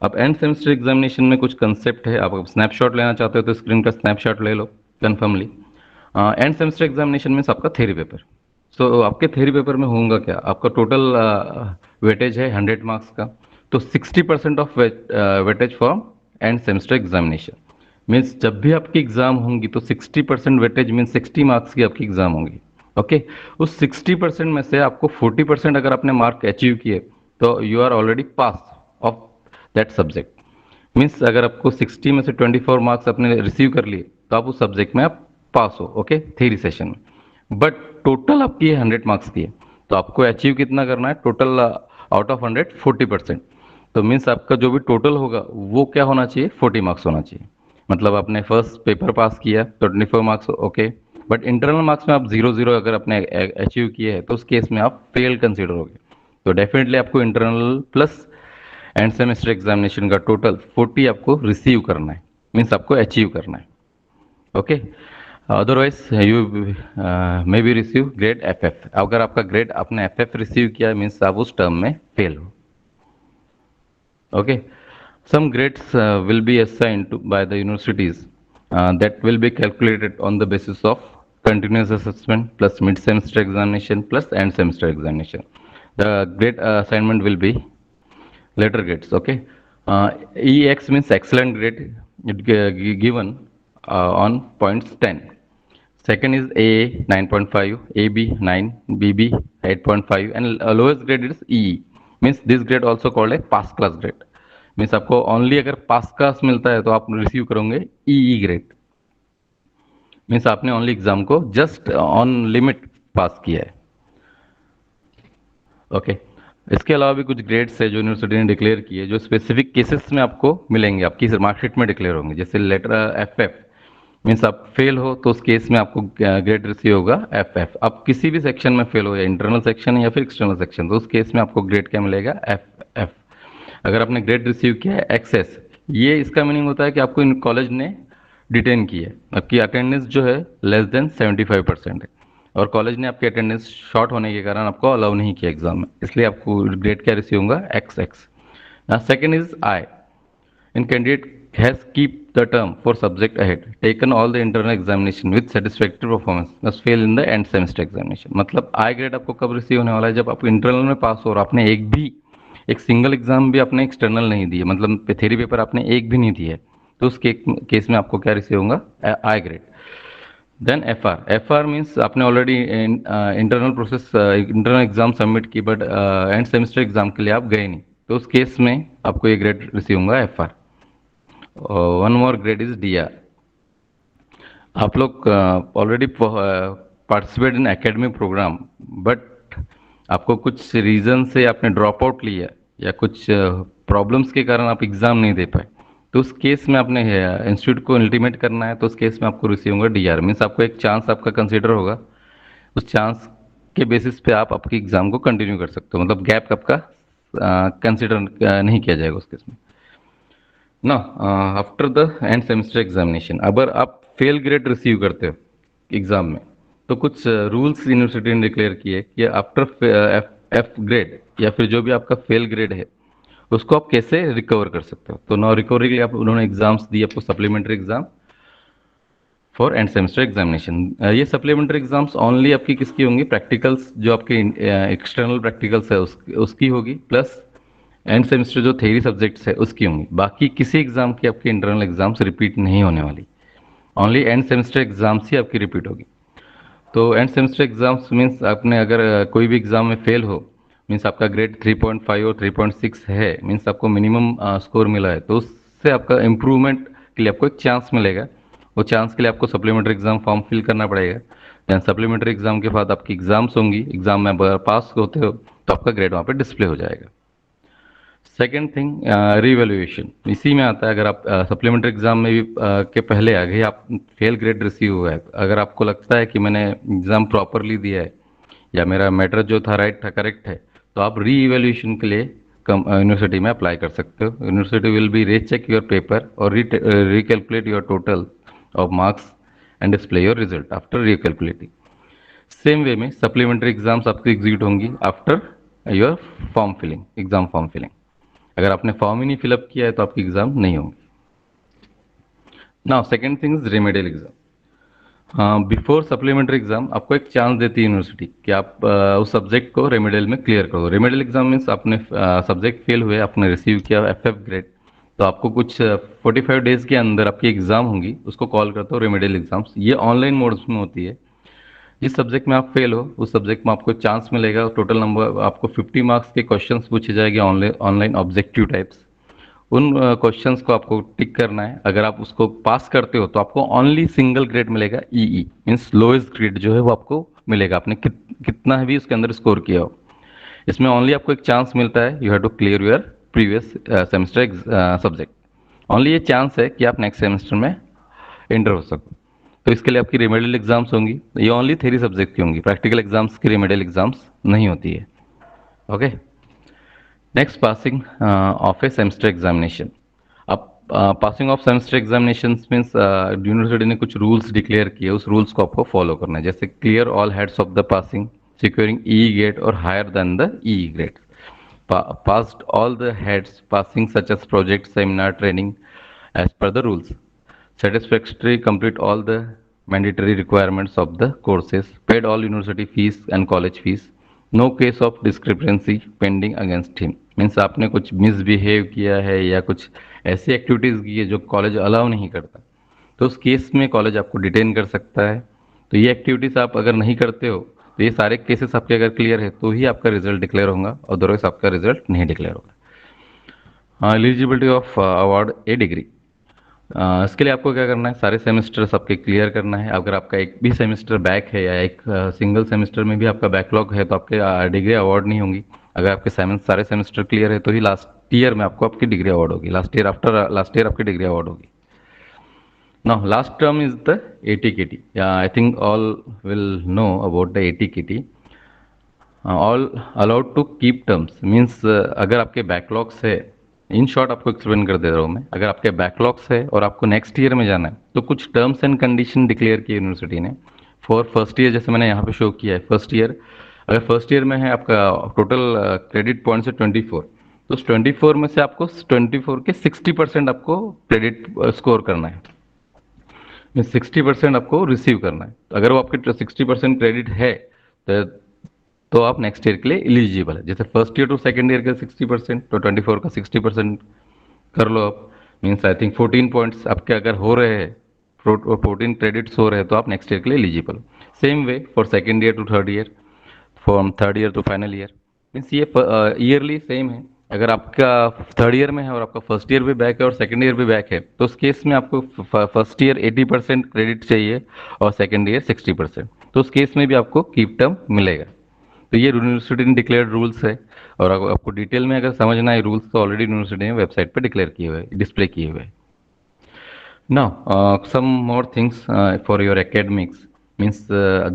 अब and semester examination में कुछ concept है. आप snapshot लेना चाहते हो तो screen का स्नैपशॉट ले लो कन्फर्मली. एंड सेमेस्टर एग्जामिनेशन में आपका थ्योरी पेपर. सो आपके थ्योरी पेपर में होगा क्या, आपका टोटल वेटेज है 100 मार्क्स का, तो 60% of weightage for and semester examination means जब भी आपकी एग्जाम होंगी तो 60% वेटेज मीन्स 60 मार्क्स की आपकी एग्जाम होंगी. ओके, उस 60% में से आपको 40% अगर आपने मार्क अचीव किए तो you are already pass of that subject. Means अगर आपको 60 में से 24 मार्क्स आपने रिसीव कर लिए तो आप उस सब्जेक्ट में आप पास हो. ओके, थ्योरी सेशन में. बट टोटल आपकी 100 मार्क्स की है तो आपको अचीव कितना करना है, टोटल आउट ऑफ 100 40%. तो मीन्स आपका जो भी टोटल होगा वो क्या होना चाहिए, 40 मार्क्स होना चाहिए. मतलब आपने फर्स्ट पेपर पास किया तो 24 marks. Okay, but internal marks में आप 0 अगर आपने अचीव किए हैं तो उस केस में आप फेल कंसिडर होगे. तो डेफिनेटली आपको internal plus and semester examination का टोटल 40 आपको रिसीव करना है, मीन्स आपको अचीव करना है. Okay, otherwise you may be receive grade FF. अगर आपका ग्रेड आपने FF रिसीव किया मीन्स आप उस टर्म में फेल हो. Okay, some grades will be assigned by the universities that will be calculated on the basis of continuous assessment plus mid semester examination plus end semester examination. The grade assignment will be letter grades. Okay, EX means excellent grade, given on points 10. Second is AA 9.5, AB 9, BB 8.5 and lowest grade is EE. Means this grade also called a pass class grade. Means आपको only अगर पास class मिलता है तो आप receive करोगे EE grade. Means आपने only exam को just on limit पास किया है. ओके, इसके अलावा भी कुछ ग्रेड्स है जो यूनिवर्सिटी ने डिक्लेयर किए जो स्पेसिफिक केसेस में आपको मिलेंगे, आपकी मार्कशीट में डिक्लेयर होंगे. जैसे लेटर FF मीन्स आप फेल हो तो उस केस में आपको ग्रेड रिसीव होगा FF. आप किसी भी सेक्शन में फेल हो, या इंटरनल सेक्शन या फिर एक्सटर्नल सेक्शन, तो उस केस में आपको ग्रेड क्या मिलेगा, FF. अगर आपने ग्रेड रिसीव किया है XS, ये इसका मीनिंग होता है कि आपको इन कॉलेज ने डिटेन किया है, आपकी अटेंडेंस जो है लेस देन 75% है और कॉलेज ने आपकी अटेंडेंस शॉर्ट होने के कारण आपको अलाउ नहीं किया एग्जाम में, इसलिए आपको ग्रेड क्या रिसीव होगा, XX. Second is I. In candidate has keep the term for subject ahead, taken all the internal examination with satisfactory performance, बस fail in the end semester examination. मतलब I grade आपको कब receive होने वाला है, जब आप इंटरनल में पास हो और आपने एक सिंगल एग्जाम भी आपने एक्सटर्नल नहीं दी है, मतलब थ्योरी पेपर आपने एक भी नहीं दिया है, तो उस केस में आपको क्या रिसीव होगा, I grade. Then FR means आपने already internal process internal exam submit की बट एंड सेमेस्टर एग्जाम के लिए आप गए नहीं, तो उस केस में आपको ये ग्रेड रिसीव होगा FR. One more grade is DR. आप लोग already participate in academic program but आपको कुछ रीजन से आपने ड्रॉप आउट लिया या कुछ प्रॉब्लम्स के कारण आप एग्जाम नहीं दे पाए, तो उस केस में आपने इंस्टीट्यूट को इंटीमेट करना है, तो उस केस में आपको रिसीव होगा DR. मीन्स आपको एक चांस आपका कंसिडर होगा, उस चांस के बेसिस पे आप आपकी एग्जाम को कंटिन्यू कर सकते हो, मतलब गैप आपका कंसिडर नहीं किया जाएगा उस केस में. ना after the end semester examination अगर आप फेल ग्रेड रिसीव करते हो एग्जाम में, तो कुछ रूल्स यूनिवर्सिटी ने डिक्लेयर किए कि आफ्टर एफ ग्रेड या फिर जो भी आपका फेल ग्रेड है उसको आप कैसे रिकवर कर सकते हो। तो नाउ रिकवरी के लिए आप उन्होंने एग्जाम्स दिए आपको, supplementary exam for and semester examination. ये सप्लीमेंट्री एग्जाम्स ओनली आपकी किसकी होंगी, प्रैक्टिकल्स जो आपके एक्सटर्नल प्रैक्टिकल्स है उसकी होगी, प्लस एंड सेमेस्टर जो थ्योरी सब्जेक्ट्स है उसकी होंगी। बाकी किसी एग्जाम की आपकी इंटरनल एग्जाम्स रिपीट नहीं होने वाली, ओनली एंड सेमेस्टर एग्जाम्स ही आपकी रिपीट होगी। तो एंड सेमेस्टर एग्जाम्स मीन्स आपने अगर कोई भी एग्जाम में फेल हो, मीन्स आपका ग्रेड 3.5 और 3.6 है, मीन्स आपको मिनिमम स्कोर मिला है, तो उससे आपका इम्प्रूवमेंट के लिए आपको एक चांस मिलेगा। वो चांस के लिए आपको सप्लीमेंट्री एग्जाम फॉर्म फिल करना पड़ेगा। दैन सप्लीमेंट्री एग्जाम के बाद आपकी एग्जाम्स होंगी, एग्जाम में अगर पास होते हो तो आपका ग्रेड वहाँ पे डिस्प्ले हो जाएगा। सेकेंड थिंग रीवैल्यूएशन, इसी में आता है। अगर आप सप्लीमेंट्री एग्जाम में भी के पहले आगे आप फेल ग्रेड रिसीव हुआ है, अगर आपको लगता है कि मैंने एग्जाम प्रॉपरली दिया है या मेरा मैटर जो था राइट था, करेक्ट है, तो आप री इवेल्यूशन के लिए यूनिवर्सिटी में अप्लाई कर सकते हो। University will be recheck your paper और recalculate your total of marks and display your result after recalculating. Same way में सप्लीमेंट्री एग्जाम्स आपकी एग्जीक्यूट होंगी after your form filling, exam form filling. अगर आपने फॉर्म ही नहीं फिलअप किया है तो आपकी एग्जाम नहीं होंगी। Now second thing is remedial exam. Before supplementary exam आपको एक चांस देती है यूनिवर्सिटी कि आप उस सब्जेक्ट को रेमेडियल में क्लियर करो। रेमेडियल एग्जाम मीन्स आपने सब्जेक्ट फेल हुए, आपने रिसीव किया एफ ग्रेड, तो आपको कुछ 45 डेज के अंदर आपकी एग्जाम होंगी, उसको कॉल करते हो रेमेडियल एग्जाम्स। ये ऑनलाइन मोड्स में होती है। जिस सब्जेक्ट में आप फेल हो उस सब्जेक्ट में आपको चांस मिलेगा, टोटल नंबर आपको 50 मार्क्स के क्वेश्चंस पूछे जाएंगे ऑनलाइन ऑब्जेक्टिव टाइप्स। उन क्वेश्चंस को आपको टिक करना है। अगर आप उसको पास करते हो तो आपको ओनली सिंगल ग्रेड मिलेगा, ईई मीन्स लोएस्ट ग्रेड जो है वो आपको मिलेगा, आपने कितना भी उसके अंदर स्कोर किया हो। इसमें ओनली आपको एक चांस मिलता है, you have to clear your previous semester subject. Only ये चांस है कि आप नेक्स्ट सेमेस्टर में एंटर हो सको। तो इसके लिए आपकी रेमेडियल एग्जाम्स होंगी, ये ओनली थ्योरी सब्जेक्ट की होंगी, प्रैक्टिकल एग्जाम्स की रेमेडियल एग्जाम्स नहीं होती है। Okay, next passing of a semester examination. अब passing of semester examination means university ने कुछ रूल्स डिक्लेयर किए, उस रूल्स को आपको फॉलो करना है। जैसे clear all heads of the passing, securing E grade और higher then the E grade, passed all the heads passing such as project, seminar, training as per the rules, satisfactorily complete all the mandatory requirements of the courses, paid all university fees and college fees, no case of discrepancy pending against him। Means आपने कुछ misbehave किया है या कुछ ऐसी activities की है जो कॉलेज अलाउ नहीं करता, तो उस केस में कॉलेज आपको डिटेन कर सकता है। तो ये एक्टिविटीज़ आप अगर नहीं करते हो तो ये सारे केसेस आपके अगर क्लियर है तो ही आपका रिजल्ट डिक्लेयर होगा, अदरवाइज आपका रिजल्ट नहीं डिक्लेयर होगा। Eligibility of award A degree, इसके लिए आपको क्या करना है, सारे सेमेस्टर्स आपके क्लियर करना है। अगर आपका एक भी सेमेस्टर बैक है या एक सिंगल सेमेस्टर में भी आपका बैकलॉग है तो आपके डिग्री अवार्ड नहीं होंगी। अगर आपके सारे सेमेस्टर क्लियर है तो ही लास्ट ईयर में आपको आपकी डिग्री अवार्ड होगी, लास्ट ईयर आपकी डिग्री अवार्ड होगी। Now, last term is the ATKT. Yeah, I think all will know about the ATKT. All allowed to keep terms means अगर आपके बैकलॉग्स है, इन शॉर्ट आपको एक्सप्लेन कर दे रहा हूँ मैं। अगर आपके बैकलॉग्स है और आपको नेक्स्ट ईयर में जाना है तो कुछ टर्म्स एंड कंडीशन डिक्लेयर की यूनिवर्सिटी ने फॉर फर्स्ट ईयर। जैसे मैंने यहाँ पे शो किया है, फर्स्ट ईयर, अगर फर्स्ट ईयर में है आपका टोटल क्रेडिट पॉइंट्स है 24, तो उस 24 में से आपको 24 के 60% आपको क्रेडिट स्कोर करना है, 60% आपको रिसीव करना है। तो अगर वो आपके 60% क्रेडिट है तो आप नेक्स्ट ईयर के लिए एलिजिबल है। जैसे first year to second year का 60%, तो 24 का 60% कर लो आप। मीन्स आई थिंक 14 पॉइंट्स आपके अगर हो रहे हैं, 14 क्रेडिट्स हो रहे हैं तो आप नेक्स्ट ईयर के लिए eligible. Same way for second year to third year, from third year to final year. Means ये ईयरली सेम है। अगर आपका थर्ड ईयर में है और आपका फर्स्ट ईयर भी बैक है और सेकंड ईयर भी बैक है तो उस केस में आपको फर्स्ट ईयर 80% क्रेडिट चाहिए और सेकंड ईयर 60%, तो उस केस में भी आपको कीप टर्म मिलेगा। तो ये यूनिवर्सिटी ने डिक्लेयर्ड रूल्स है, और आपको डिटेल में अगर समझना है रूल्स तो ऑलरेडी यूनिवर्सिटी ने वेबसाइट पर डिक्लेयर किए हुए, डिस्प्ले किए हुए। Now some more things for your academics means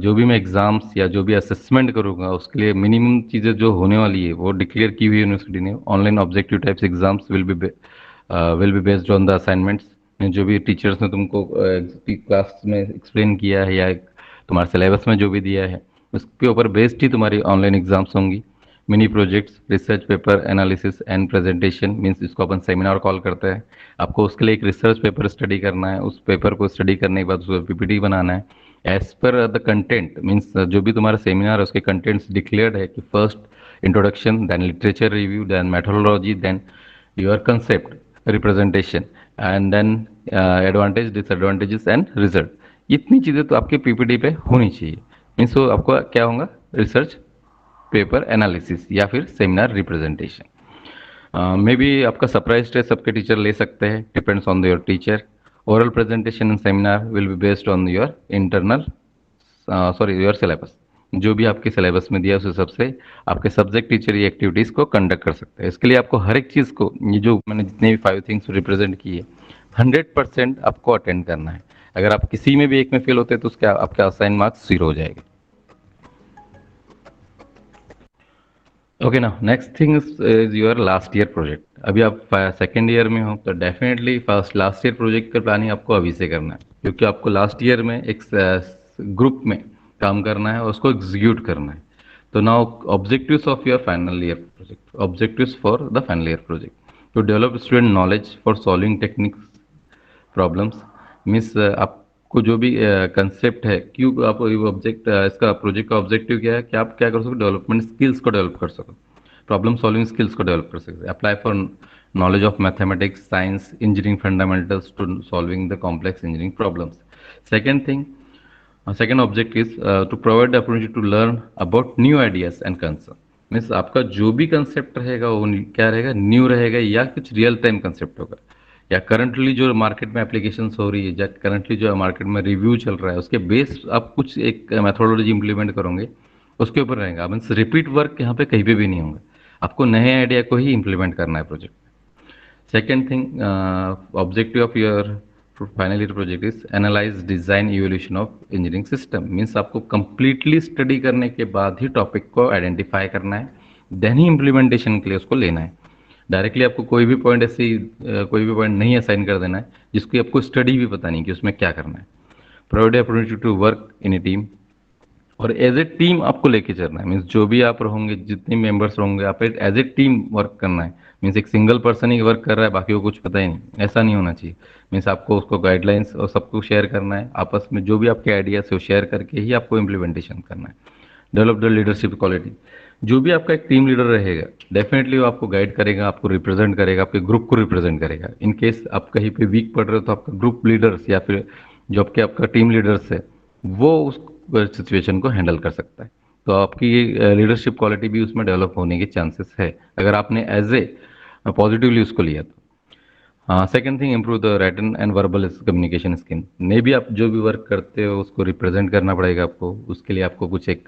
जो भी मैं एग्जाम्स या जो भी असेसमेंट करूँगा उसके लिए मिनिमम चीज़ें जो होने वाली है वो डिक्लेयर की हुई यूनिवर्सिटी ने। Online objective types exams will be based on the assignments, जो भी टीचर्स ने तुमको क्लास में एक्सप्लेन किया है या तुम्हारे सिलेबस में जो भी दिया है उसके ऊपर बेस्ड ही तुम्हारी ऑनलाइन एग्जाम्स होंगी। Mini projects, research paper analysis and presentation, means इसको अपन सेमिनार कॉल करते हैं। आपको उसके लिए एक रिसर्च पेपर स्टडी करना है, उस पेपर को स्टडी करने के बाद उसको पीपीटी बनाना है as per the content, means जो भी तुम्हारा सेमिनार है उसके कंटेंट्स डिक्लेयर्ड है कि first introduction, then literature review, then methodology, then your concept representation and then advantage, disadvantages and result. इतनी चीज़ें तो आपके पीपीटी पे होनी चाहिए। मीन्स वो आपको क्या होगा, रिसर्च पेपर एनालिसिस या फिर सेमिनार रिप्रेजेंटेशन। मे बी आपका सरप्राइज टेस्ट सबके टीचर ले सकते हैं, depends on your teacher. Oral presentation and seminar will be based on your internal your syllabus. जो भी आपके सिलेबस में दिया उस हिसाब से आपके सब्जेक्ट टीचर ये एक्टिविटीज़ को कंडक्ट कर सकते हैं। इसके लिए आपको हर एक चीज़ को, ये जो मैंने जितने भी 5 थिंग्स रिप्रेजेंट किए, 100% आपको अटेंड करना है। अगर आप किसी में भी एक में फेल होते हैं तो उसके आपका असाइन मार्क्स 0 हो जाएगा। ओके ना, next thing is your last year project. अभी आप सेकेंड ईयर में हो तो definitely first last year project का प्लानिंग आपको अभी से करना है, क्योंकि आपको लास्ट ईयर में एक ग्रुप में काम करना है और उसको एग्जीक्यूट करना है। तो now objectives of your final year project, objectives for the final year project, to develop student knowledge for solving techniques problems. Means आपको जो भी कंसेप्ट है, क्यों आप ऑब्जेक्ट इसका प्रोजेक्ट का ऑब्जेक्टिव क्या है कि आप क्या कर सको, डेवलपमेंट स्किल्स को डेवलप कर सको, प्रॉब्लम सॉल्विंग स्किल्स को डेवलप कर सकते, apply for knowledge of mathematics, science, engineering fundamentals to solving the complex engineering problems. Second thing, second object is to provide the opportunity to learn about new ideas and concept। Means आपका जो भी concept रहेगा वो क्या रहेगा, new रहेगा या कुछ रियल टाइम कंसेप्ट होगा, या करंटली जो मार्केट में एप्लीकेशंस हो रही है या करंटली जो मार्केट में रिव्यू चल रहा है उसके बेस आप कुछ एक मेथोडोलॉजी इंप्लीमेंट करोगे, उसके ऊपर रहेगा। मीन्स रिपीट वर्क यहाँ पे कहीं पे भी नहीं होगा, आपको नए आइडिया को ही इंप्लीमेंट करना है project. Second thing, objective of your final year project is analyse design evolution of engineering system. Means आपको कंप्लीटली स्टडी करने के बाद ही टॉपिक को आइडेंटिफाई करना है, देन ही इम्प्लीमेंटेशन के लिए उसको लेना है। डायरेक्टली आपको कोई भी पॉइंट कोई भी पॉइंट नहीं असाइन कर देना है जिसकी आपको स्टडी भी पता नहीं कि उसमें क्या करना है। Provide opportunity to work in a team, और एज ए टीम आपको लेके चलना है। मीन्स जो भी आप रहोगे, जितने मेंबर्स होंगे, आप एज ए टीम वर्क करना है। मीन्स एक सिंगल पर्सन ही वर्क कर रहा है, बाकी को कुछ पता ही नहीं, ऐसा नहीं होना चाहिए। मीन्स आपको उसको गाइडलाइंस और सबको शेयर करना है, आपस में जो भी आपके आइडियाज है वो शेयर करके ही आपको इम्प्लीमेंटेशन करना है। डेवलप द लीडरशिप क्वालिटी, जो भी आपका एक टीम लीडर रहेगा डेफिनेटली वो आपको गाइड करेगा, आपको रिप्रेजेंट करेगा, आपके ग्रुप को रिप्रेजेंट करेगा। इन केस आप कहीं पे वीक पड़ रहे हो तो आपका ग्रुप लीडर्स या फिर जो आपका टीम लीडर्स है वो उस सिचुएशन को हैंडल कर सकता है। तो आपकी ये लीडरशिप क्वालिटी भी उसमें डेवलप होने के चांसेस है अगर आपने एज ए पॉजिटिवली उसको लिया तो। Second thing, improve the written and verbal communication skill. मे भी आप जो भी वर्क करते हो उसको रिप्रेजेंट करना पड़ेगा आपको, उसके लिए आपको कुछ एक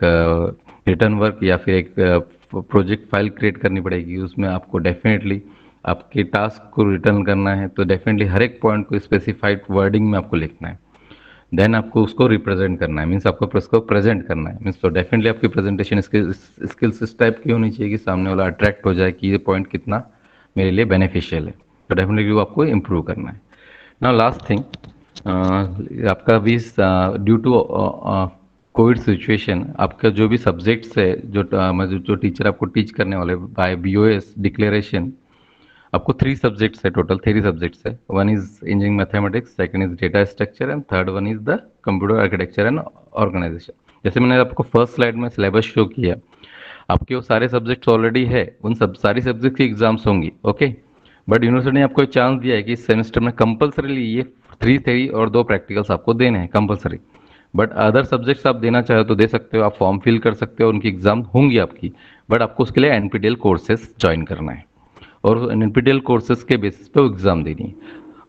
रिटर्न वर्क या फिर एक प्रोजेक्ट फाइल क्रिएट करनी पड़ेगी। उसमें आपको डेफिनेटली आपके टास्क को रिटर्न करना है, तो डेफिनेटली हर एक पॉइंट को स्पेसिफाइड वर्डिंग में आपको लिखना है, देन आपको उसको रिप्रेजेंट करना है। मीन्स आपको उसको प्रेजेंट करना है। मीन्स तो डेफिनेटली आपकी प्रेजेंटेशन स्किल्स इस टाइप की होनी चाहिए कि सामने वाला अट्रैक्ट हो जाए कि ये पॉइंट कितना मेरे लिए बेनिफिशियल है। तो डेफिनेटली वो आपको इम्प्रूव करना है। ना लास्ट थिंग, आपका भी ड्यू टू कोविड सिचुएशन आपका जो भी सब्जेक्ट्स है, जो टीचर आपको टीच करने वाले बाय BOS डिक्लेरेशन, आपको 3 सब्जेक्ट्स है, टोटल 3 सब्जेक्ट्स है। One is engineering mathematics, second is data structure and third one is the computer architecture and organisation. जैसे मैंने आपको फर्स्ट स्लाइड में सिलेबस शो किया, आपके वो सारे सब्जेक्ट्स ऑलरेडी है, उन सारी सब्जेक्ट की एग्जाम्स होंगी, ओके। बट यूनिवर्सिटी ने आपको एक चांस दिया है कि इस सेमेस्टर में कंपलसरीली ये 3 थ्योरी और 2 प्रैक्टिकल्स आपको देने हैं कंपलसरी। बट अदर सब्जेक्ट्स आप देना चाहो तो दे सकते हो, आप फॉर्म फिल कर सकते हो, उनकी एग्जाम होंगी आपकी। बट आपको उसके लिए NPTEL कोर्सेज ज्वाइन करना है और NPTEL कोर्सेज के बेसिस पे एग्जाम देनी है।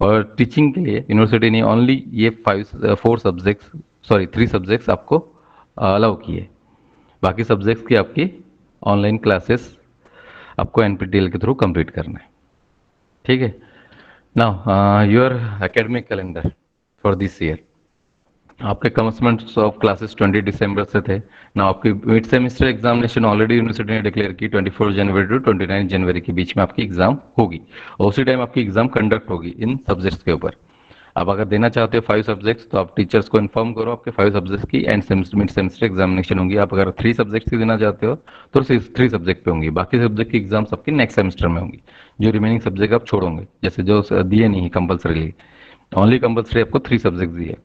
और टीचिंग के लिए यूनिवर्सिटी ने ओनली ये 3 सब्जेक्ट्स आपको अलाउ किए, बाकी सब्जेक्ट्स की आपकी ऑनलाइन क्लासेस आपको NPTEL के थ्रू कंप्लीट करना है, ठीक है। Now your academic calendar for this year, आपके कमेंसमेंट ऑफ क्लासेस 20 दिसंबर से थे। ना आपकी mid semester examination already university ने डिक्लेयर की 24 जनवरी टू 29 जनवरी के बीच में आपकी एग्जाम होगी, और उसी टाइम आपकी एग्जाम कंडक्ट होगी इन सब्जेक्ट्स के ऊपर। आप अगर देना चाहते हो 5 सब्जेक्ट्स तो आप टीचर्स को इन्फॉर्म करो आपके 5 सब्जेक्ट्स की end semester mid semester examination होंगी। आप अगर 3 सब्जेक्ट्स की देना चाहते हो तो सिर्फ 3 सब्जेक्ट पे होंगी, बाकी सब्जेक्ट की एग्जाम्स आपकी नेक्स्ट सेमेस्टर में होंगी। जो रिमेनिंग सब्जेक्ट आप छोड़ोगे, जैसे जो दिए नहीं कंपल्सरीली, ओनली कंपल्सरी आपको 3 सब्जेक्ट दिए।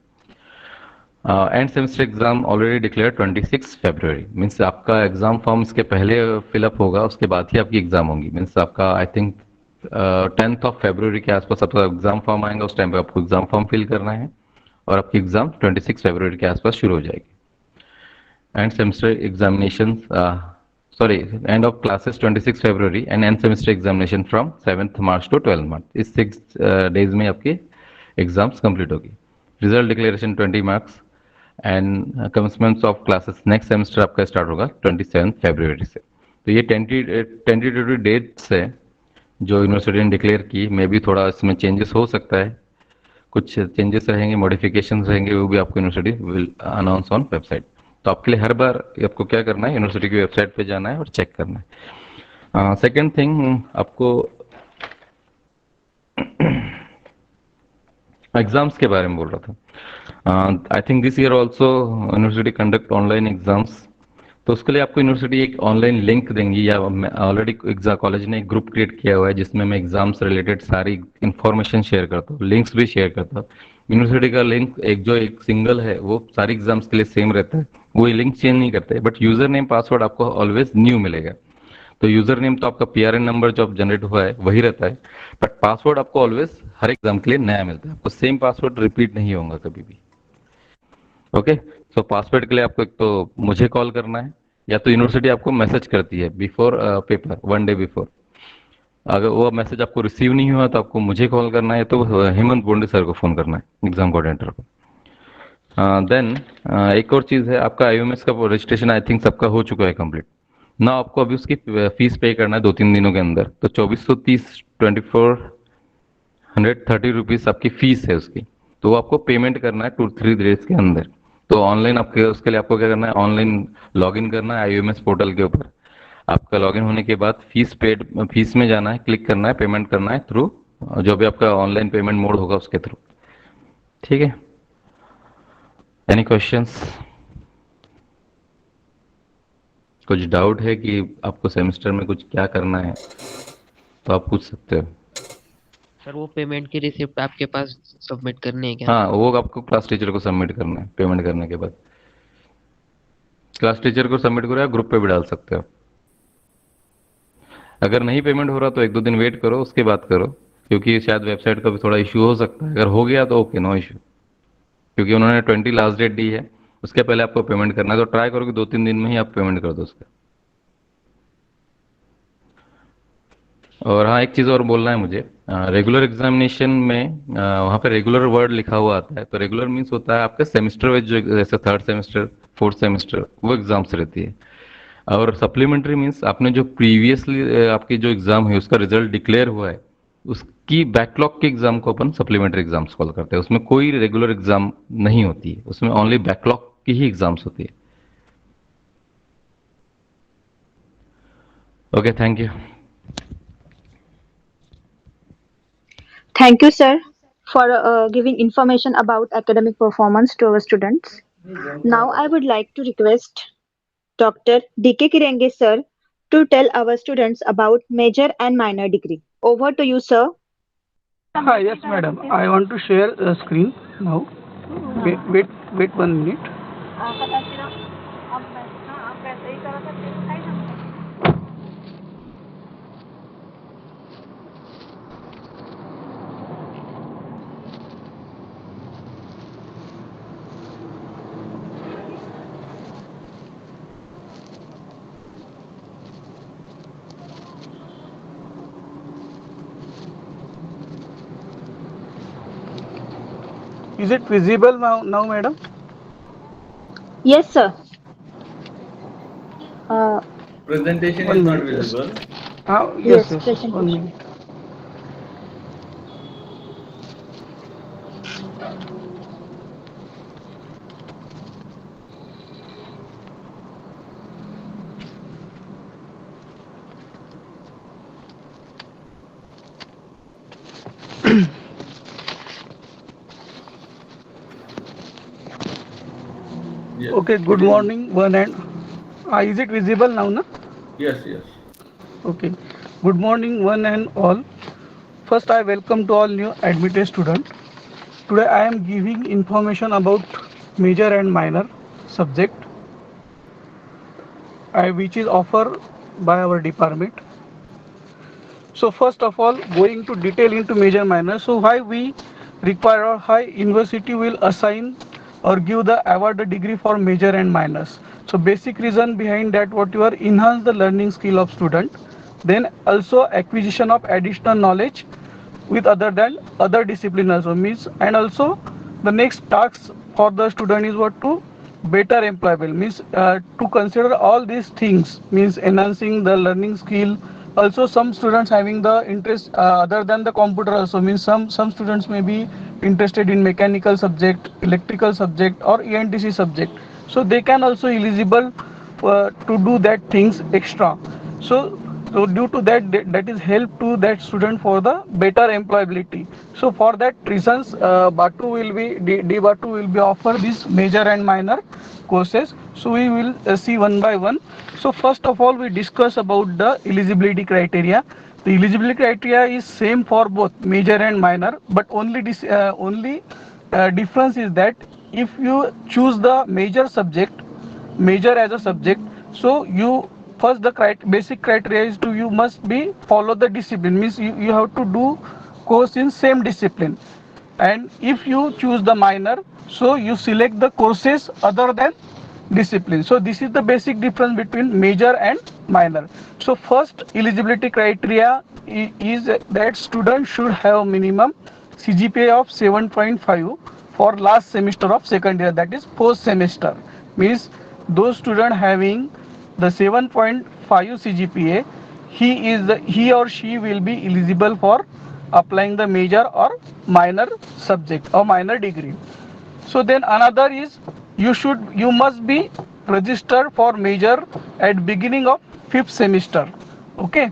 And semester exam already declare 26 February, means आपका एग्जाम फॉर्म इसके पहले फिलअप होगा, उसके बाद ही आपकी एग्जाम होगी। मीन्स आपका I think 10th of February के आसपास आपका एग्जाम फॉर्म आएगा, उस टाइम पे आपको एग्जाम फॉर्म फिल करना है और आपकी एग्जाम 26 फरवरी के आसपास शुरू हो जाएगी। And semester examination sorry end of classes 26 February and and semester examination from 7th March two 12th मार्च, इस 6 डेज में आपकी एग्जाम्स कंप्लीट होगी। Result declaration 20 marks and commencement of classes next semester आपका स्टार्ट होगा 27 फरवरी से। तो ये टेंटेटिव डेट्स है जो यूनिवर्सिटी ने डिक्लेयर की। मे भी थोड़ा इसमें चेंजेस हो सकता है, कुछ चेंजेस रहेंगे, मॉडिफिकेशंस रहेंगे, वो भी आपको university will announce on website. तो आपके लिए हर बार आपको क्या करना है, यूनिवर्सिटी की वेबसाइट पे जाना है और चेक करना है। सेकेंड थिंग, आपको एग्जाम्स के बारे में बोल रहा था। I think this year also university conduct online exams. तो उसके लिए आपको यूनिवर्सिटी एक ऑनलाइन लिंक देंगी, या ऑलरेडी कॉलेज ने एक ग्रुप क्रिएट किया हुआ है जिसमें मैं एग्जाम्स रिलेटेड सारी इंफॉर्मेशन शेयर करता हूँ, लिंक्स भी शेयर करता हूँ। यूनिवर्सिटी का लिंक एक सिंगल है, वो सारी एग्जाम्स के लिए सेम रहता है, वो लिंक चेंज नहीं करते, बट यूजर नेम पासवर्ड आपको ऑलवेज न्यू मिलेगा। तो यूजर नेम तो आपका पीआरएन नंबर जो जनरेट हुआ है वही रहता है, बट पासवर्ड आपको ऑलवेज हर एग्जाम के लिए नया मिलता है, आपको सेम पासवर्ड रिपीट नहीं होगा कभी भी। ओके, सो पासवर्ड के लिए आपको एक तो मुझे कॉल करना है, या तो यूनिवर्सिटी आपको मैसेज करती है बिफोर पेपर 1 डे बिफोर। अगर वो मैसेज आपको रिसीव नहीं हुआ तो आपको मुझे कॉल करना है, तो हेमंत बोंडे सर को फोन करना है, एग्जाम कोऑर्डिनेटर को। देन एक और चीज है, आपका आईओएमएस का रजिस्ट्रेशन आई थिंक सबका हो चुका है कंप्लीट ना। आपको अभी उसकी फीस पे करना है 2-3 दिनों के अंदर। तो 2430 2430 रुपीज आपकी फीस है उसकी, तो वो आपको पेमेंट करना है 2-3 डेज के अंदर। तो ऑनलाइन आपके उसके लिए आपको क्या करना है, ऑनलाइन लॉगिन करना है आईओएमएस पोर्टल के ऊपर। आपका लॉगिन होने के बाद फीस में जाना है, क्लिक करना है, पेमेंट करना है थ्रू जो भी आपका ऑनलाइन पेमेंट मोड होगा उसके थ्रू। ठीक है, एनी क्वेश्चंस? कुछ डाउट है कि आपको सेमेस्टर में कुछ क्या करना है तो आप पूछ सकते हो। सर वो पेमेंट की रिसिप्ट आपके पास सबमिट करनी है क्या? हाँ, वो आपको क्लास टीचर को सबमिट करना है पेमेंट करने के बाद। क्लास टीचर को सबमिट करो या ग्रुप पे भी डाल सकते हो। अगर नहीं पेमेंट हो रहा तो 1-2 दिन वेट करो, उसके बाद करो, क्योंकि शायद वेबसाइट का भी थोड़ा इशू हो सकता है। अगर हो गया तो ओके, नो इशू, क्योंकि उन्होंने 20 लास्ट डेट दी है, उसके पहले आपको पेमेंट करना है। तो ट्राई करो कि 2-3 दिन में ही आप पेमेंट कर दो उसका। और हाँ, एक चीज़ और बोलना है मुझे, रेगुलर एग्जामिनेशन में वहाँ पे रेगुलर वर्ड लिखा हुआ आता है। तो रेगुलर मीन्स होता है आपका सेमेस्टर वाइज, जो जैसे 3rd सेमेस्टर 4th सेमेस्टर वो एग्जाम्स रहती है। और सप्लीमेंट्री मीन्स आपने जो प्रीवियसली आपकी जो एग्जाम है उसका रिजल्ट डिक्लेयर हुआ है, उसकी बैकलॉग के एग्जाम को अपन सप्लीमेंट्री एग्जाम्स कॉल करते हैं। उसमें कोई रेगुलर एग्जाम नहीं होती है, उसमें ओनली बैकलॉग की ही एग्जाम्स होती है। Okay, thank you. Thank you, sir, for giving information about academic performance to our students. Now, I would like to request Dr. D.K. Kirenge, sir, to tell our students about major and minor degree. Over to you, sir. Yes, madam. I want to share a screen now. Wait 1 minute. Is it visible now, madam? Yes, sir. Uh, Presentation One is not minute, yes. visible. Yes, yes, 1 presentation. minute. Yes. Okay, good morning, one and is it visible now, na? Yes, yes. Okay, good morning, one and all. First, I welcome to all new admitted students. Today, I am giving information about major and minor subject, which is offered by our department. So, first of all, going to detail into major minor. So, why we require or why university will assign or give the award degree for major and minors. So, basic reason behind that what you are enhance the learning skill of student, then also acquisition of additional knowledge with other than other discipline also means, and also the next task for the student is what to better employable means, to consider all these things means enhancing the learning skill. Also some students having the interest other than the computer also means, some students may be interested in mechanical subject, electrical subject or ENTC subject, so they can also eligible to do that things extra. So due to that, that is help to that student for the better employability. So for that reasons, Batu will be D Batu will be offer this major and minor courses. So we will see one by one. So first of all, we discuss about the eligibility criteria. The eligibility criteria is same for both major and minor, but only difference is that if you choose the major as a subject, so you first the basic criteria is to you must be follow the discipline means you have to do course in same discipline. And if you choose the minor, so you select the courses other than discipline. So this is the basic difference between major and minor. So first eligibility criteria is that student should have minimum CGPA of 7.5 for last semester of second year, that is post semester means those student having the 7.5 CGPA, he or she will be eligible for applying the major or minor subject or minor degree. So then another is you must be registered for major at beginning of fifth semester. Okay,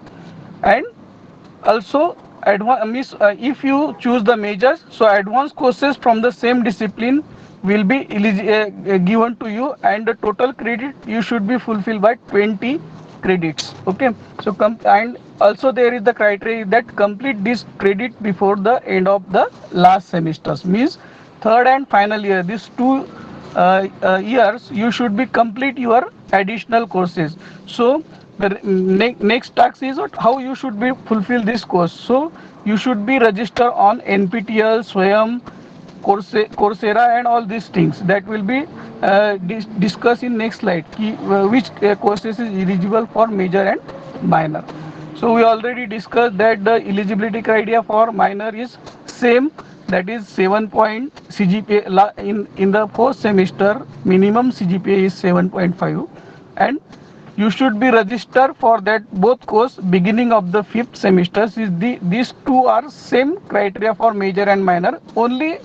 and also means, if you choose the majors, so advanced courses from the same discipline will be given to you, and the total credit you should be fulfilled by 20 credits. Okay, so and also there is the criteria that complete this credit before the end of the last semesters means third and final year, these two years you should be complete your additional courses. So the next task is how you should be fulfill this course. So you should be registered on NPTEL, Swayam, Coursera and all these things that will be discussed in next slide, which courses is eligible for major and minor. So we already discussed that the eligibility criteria for minor is same, that is 7 point CGPA in the first semester minimum CGPA is 7.5, and you should be registered for that both course beginning of the fifth semesters. These two are same criteria for major and minor, only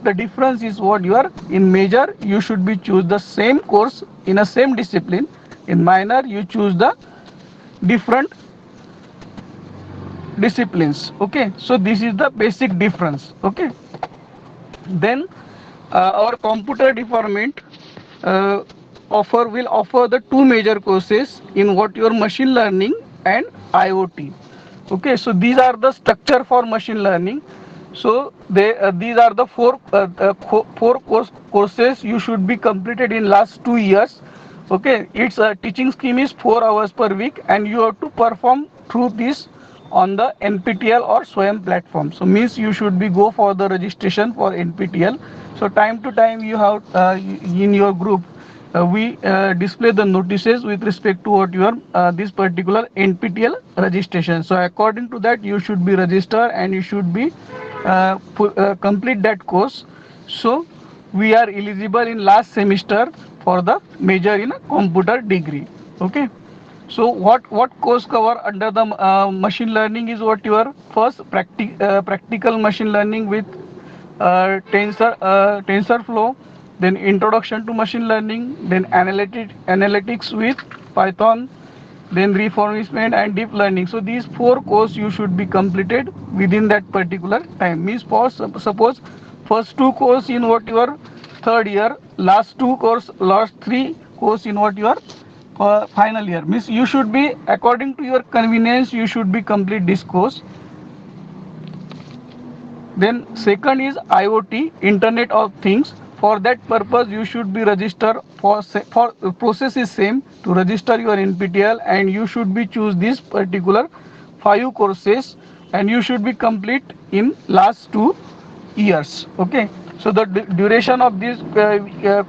the difference is what you are in major you should be choose the same course in a same discipline, in minor you choose the different disciplines. Okay, so this is the basic difference. Okay, then our computer department uh, will offer the two major courses in what your machine learning and IoT. Okay, so these are the structure for machine learning. So these are the four courses you should be completed in last 2 years. Okay, its teaching scheme is 4 hours per week, and you have to perform through this on the NPTEL or Swayam platform. So means you should be go for the registration for NPTEL. So time to time you have in your group we display the notices with respect to what your this particular NPTEL registration. So according to that you should be registered and you should be complete that course. So we are eligible in last semester for the major in a computer degree. Okay, so what course cover under the machine learning is what your first practical machine learning with TensorFlow, then introduction to machine learning, then analytics with Python, then reformation and deep learning. So these four courses you should be completed within that particular time. Means for suppose first two course in what your third year, last three course in what your final year. Means you should be, according to your convenience, you should be complete this course. Then second is IoT, Internet of Things. For that purpose, you should be register for process is same to register your NPTEL, and you should be choose this particular 5 courses, and you should be complete in last 2 years. Okay. So the duration of this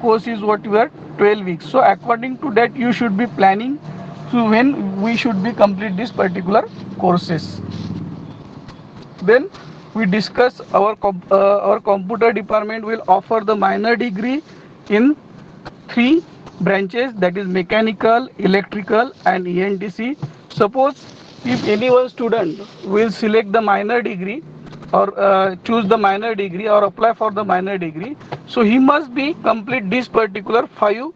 course is what you are 12 weeks. So according to that, you should be planning to when we should be complete this particular courses. Then we discuss our computer department will offer the minor degree in 3 branches, that is mechanical, electrical and ENTC. Suppose if any one student will select the minor degree or choose the minor degree or apply for the minor degree, so he must be complete this particular 5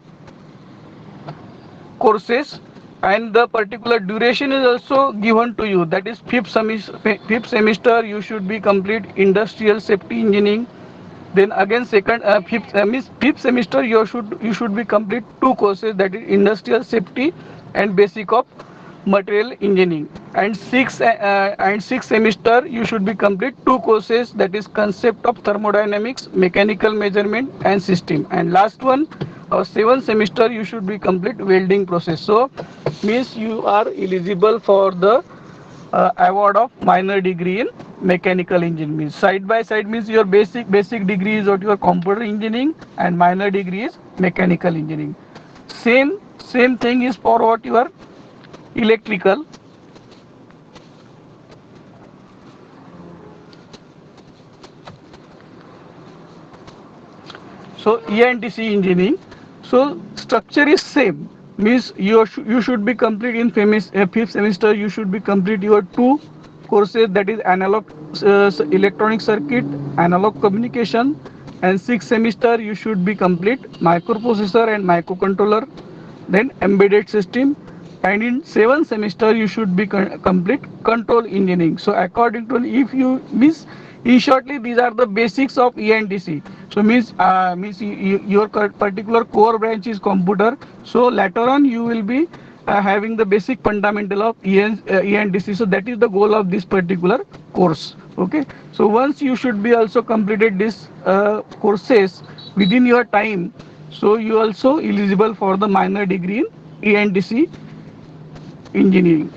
courses, and the particular duration is also given to you, that is fifth semester you should be complete industrial safety engineering. Then again second fifth semester you should be complete 2 courses, that is industrial safety and basic of material engineering. And sixth semester you should be complete 2 courses, that is concept of thermodynamics, mechanical measurement and system. And last one, seventh semester you should be complete welding process. So means you are eligible for the award of minor degree in mechanical engineering. Side by side means your basic degree is what your computer engineering, and minor degree is mechanical engineering. Same thing is for what your electrical. So ENTC engineering. So structure is same. Means you should be complete in fifth semester. You should be complete your 2 courses, that is analog electronic circuit, analog communication. And sixth semester you should be complete microprocessor and microcontroller, then embedded system. And in seventh semester you should be complete control engineering. So according to, if you miss, in shortly these are the basics of ENTC. So means your particular core branch is computer, so later on you will be having the basic fundamental of ENTC. So that is the goal of this particular course. Okay, so once you should be also completed this courses within your time, so you also eligible for the minor degree in ENTC engineering.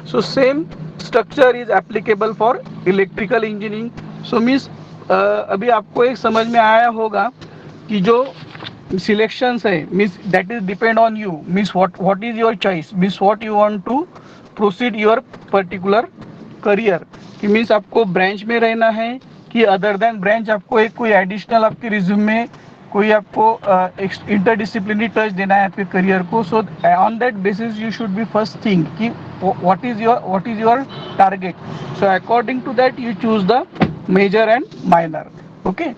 So same structure is applicable for electrical engineering. So means अभी आपको एक समझ में आया होगा कि जो selections है, means that is depend on you, means what is your choice, means what you want to proceed your particular career, कि मीन्स आपको ब्रांच में रहना है कि अदर देन ब्रांच आपको एक कोई एडिशनल आपके रिज्यूम में कोई आपको इंटरडिसिप्लिनरी टच देना है आपके करियर को. So on that basis you should be first think कि what is your target. So according to that you choose the major and minor. Okay.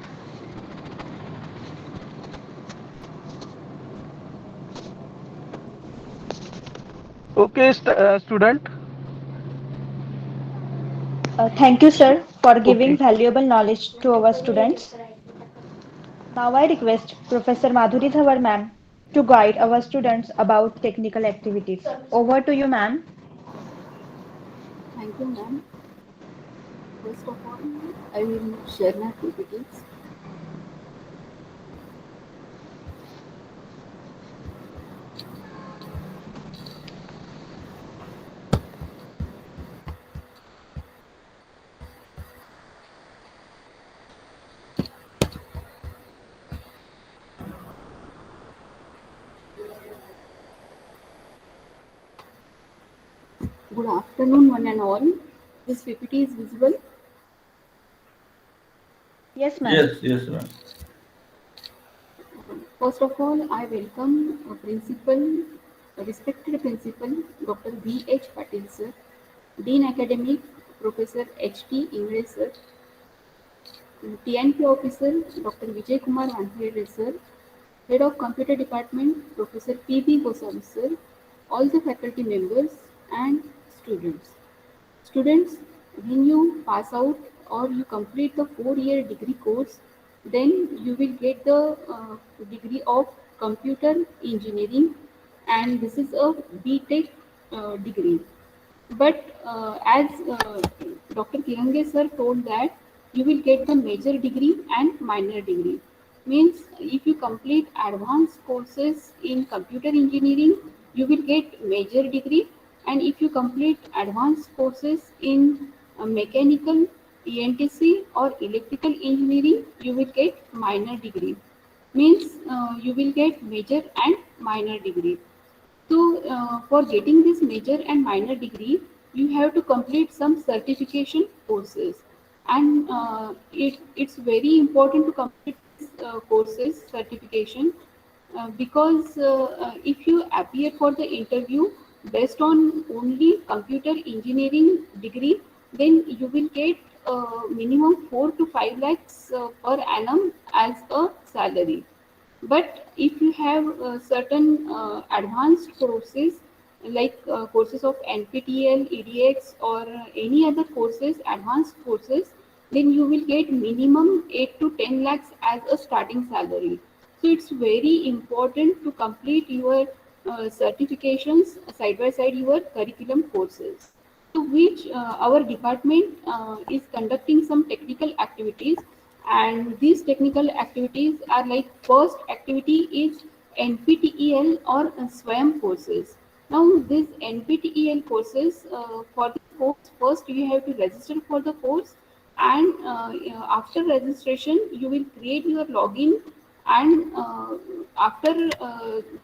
Okay, student. Thank you, sir, for giving Okay. valuable knowledge to our students. Now I request Professor Madhuri Dhawar ma'am to guide our students about technical activities. Over to you, ma'am. Thank you, ma'am. First of all, I will share my PPTs. Good afternoon, one and all. This PPT is visible. Yes, ma'am. Yes, ma'am. First of all, I welcome respected principal, Dr. V.H. Patil sir, Dean Academic, Professor H.T. Ingre sir, TNP officer, Dr. Vijay Kumar Vanhede sir, Head of Computer Department, Professor P.B. Goswami sir, all the faculty members and students. Students, when you pass out or you complete the 4-year degree course, then you will get the degree of computer engineering, and this is a BTech degree. But as Dr. Kirange sir told that you will get the major degree and minor degree. Means if you complete advanced courses in computer engineering, you will get major degree, and if you complete advanced courses in mechanical, ENTC or electrical engineering, you will get minor degree. Means you will get major and minor degree. So, for getting this major and minor degree, you have to complete some certification courses, and it's very important to complete these courses certification because if you appear for the interview based on only computer engineering degree, then you will get minimum 4 to 5 lakhs per annum as a salary. But if you have certain advanced courses like courses of NPTEL, EDX, or any other courses, advanced courses, then you will get minimum 8 to 10 lakhs as a starting salary. So it's very important to complete your certifications side by side your curriculum courses. So which our department is conducting some technical activities, and these technical activities are like first activity is NPTEL or SWAYAM courses. Now these NPTEL courses for the course first you have to register for the course, and after registration you will create your login, and after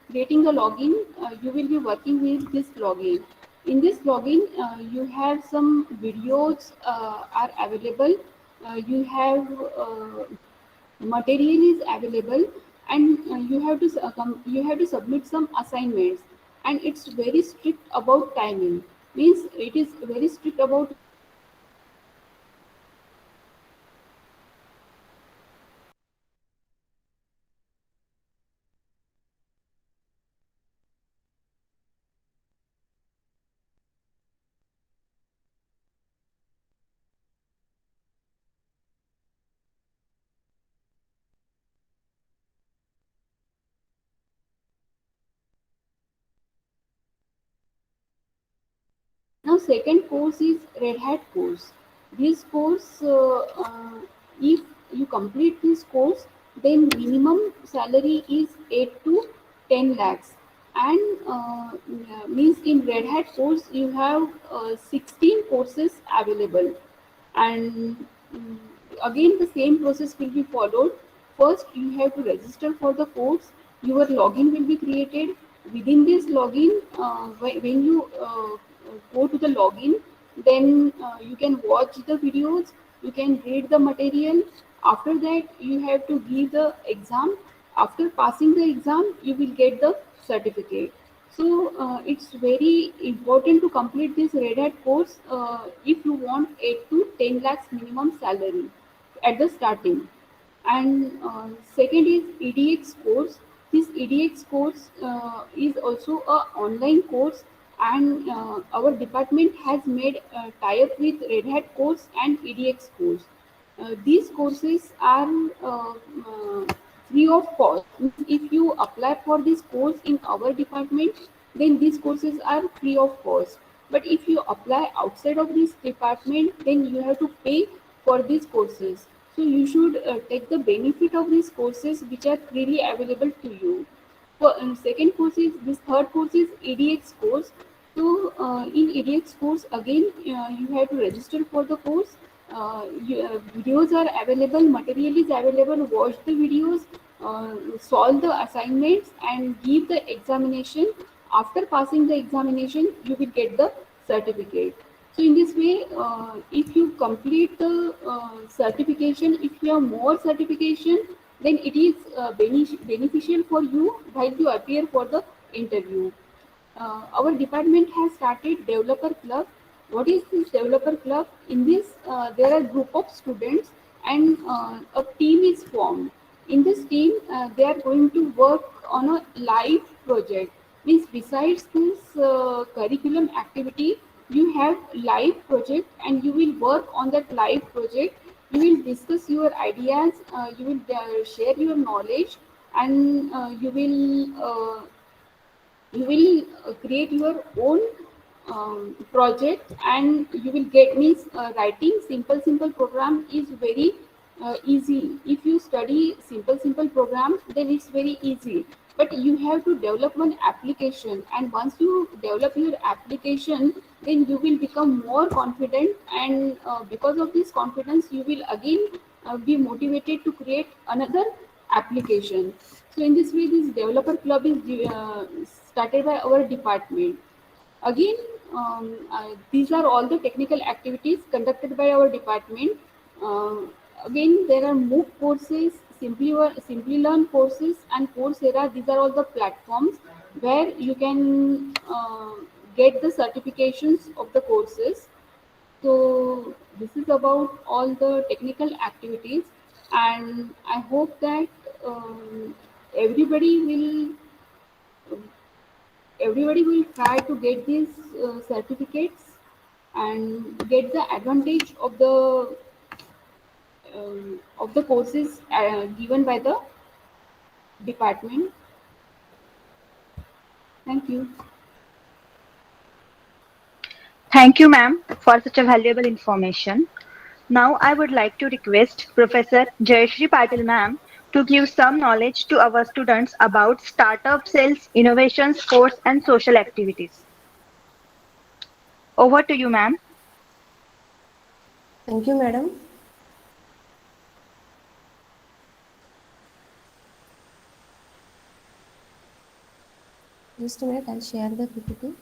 creating the login you will be working with this login. In this login you have some videos are available, you have material is available, and you have to submit some assignments, and it's very strict about timing. Means it is very strict about Now, second course is Red Hat course. This course, if you complete this course, then minimum salary is 8 to 10 lakhs. And means in Red Hat course, you have 16 courses available. And again, the same process will be followed. First, you have to register for the course. Your login will be created. Within this login, when you go to the login, then you can watch the videos, you can read the material. After that, you have to give the exam. After passing the exam, you will get the certificate. So it's very important to complete this Red Hat course if you want 8 to 10 lakhs minimum salary at the starting. And second is EDX course. This EDX course is also a online course, and our department has made a tie-up with Red Hat course and EDX course. These courses are free of cost. If you apply for this course in our department, then these courses are free of cost. But if you apply outside of this department, then you have to pay for these courses. So you should take the benefit of these courses which are freely available to you. For second course is this third course is EDX course. So in EDX course again you have to register for the course. Videos are available, material is available. Watch the videos, solve the assignments, and give the examination. After passing the examination, you will get the certificate. So in this way, if you complete the certification, if you have more certification, then it is beneficial for you while you appear for the interview. Our department has started developer club. What is this developer club? In this, there are group of students, and a team is formed. In this team, they are going to work on a live project. Means besides this curriculum activity, you have live project and you will work on that live project. You will discuss your ideas, you will share your knowledge, and you will create your own project, and you will get means writing simple program is very easy. If you study simple program, then it's very easy, but you have to develop one application, and once you develop your application, then you will become more confident, and because of this confidence you will again be motivated to create another application. So in this way, this developer club is started by our department. Again, these are all the technical activities conducted by our department. Uh, Again, there are MOOC courses, Simply Learn courses, and Coursera. These are all the platforms where you can get the certifications of the courses. So this is about all the technical activities, and I hope that everybody will everybody will try to get these certificates and get the advantage of the courses given by the department. Thank you. Thank you, ma'am, for such a valuable information. Now I would like to request Professor Jayashree Patil ma'am to give some knowledge to our students about startup sales, innovation, sports and social activities. Over to you, ma'am. Thank you, madam. Just a minute, I'll share the PPT.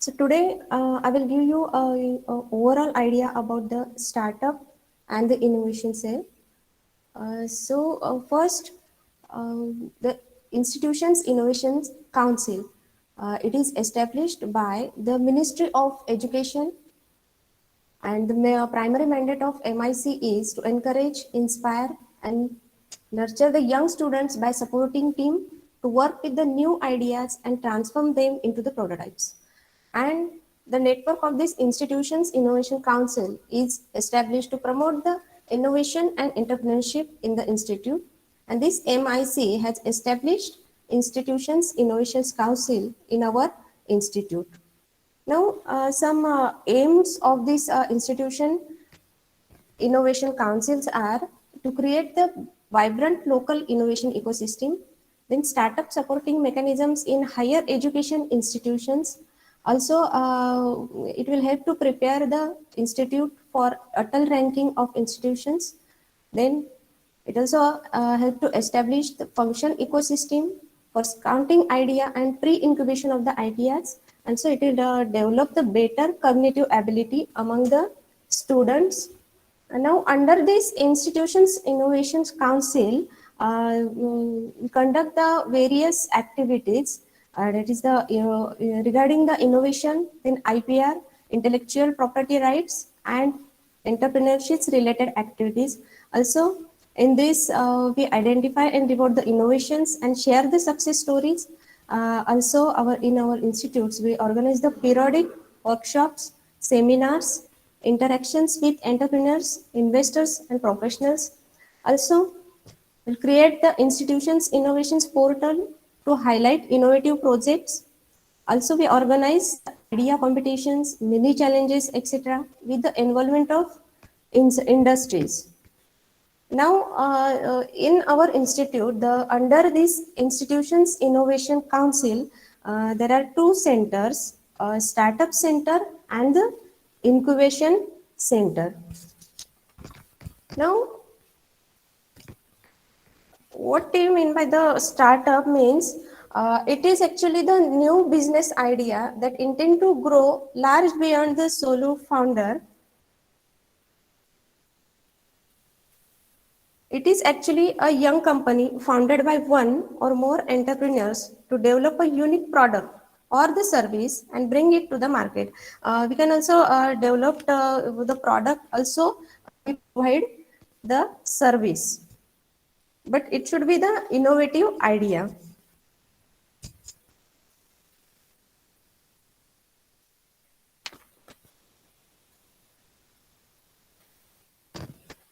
So today I will give you a overall idea about the startup and the innovation cell. First, the Institutions Innovations Council. It is established by the Ministry of Education, and the primary mandate of MIC is to encourage, inspire, and nurture the young students by supporting team to work with the new ideas and transform them into the prototypes. And the network of this Institutions Innovation Council is established to promote the innovation and entrepreneurship in the institute. And this MIC has established Institutions Innovations Council in our institute. Now, some aims of this institution innovation councils are to create the vibrant local innovation ecosystem, then startup supporting mechanisms in higher education institutions. Also, it will help to prepare the institute for Atal ranking of institutions. Then it also help to establish the function ecosystem for scouting idea and pre-incubation of the ideas. And so it will develop the better cognitive ability among the students. And now under this Institutions Innovations Council, we conduct the various activities that is the regarding the innovation, then IPR, intellectual property rights, and entrepreneurships related activities. Also, in this, we identify and reward the innovations and share the success stories. Also, in our institutes, we organize the periodic workshops, seminars, interactions with entrepreneurs, investors, and professionals. Also, we'll create the institutions innovations portal to highlight innovative projects. Also, we organize idea competitions, mini challenges, etc., with the involvement of industries. Now, in our institute, under this Institutions Innovation Council, there are two centers, Startup Center and the Incubation Center. Now, what do you mean by the startup means? It is actually the new business idea that intend to grow large beyond the solo founder. It is actually a young company founded by one or more entrepreneurs to develop a unique product or the service and bring it to the market. We can also develop the product, also we provide the service, but it should be the innovative idea.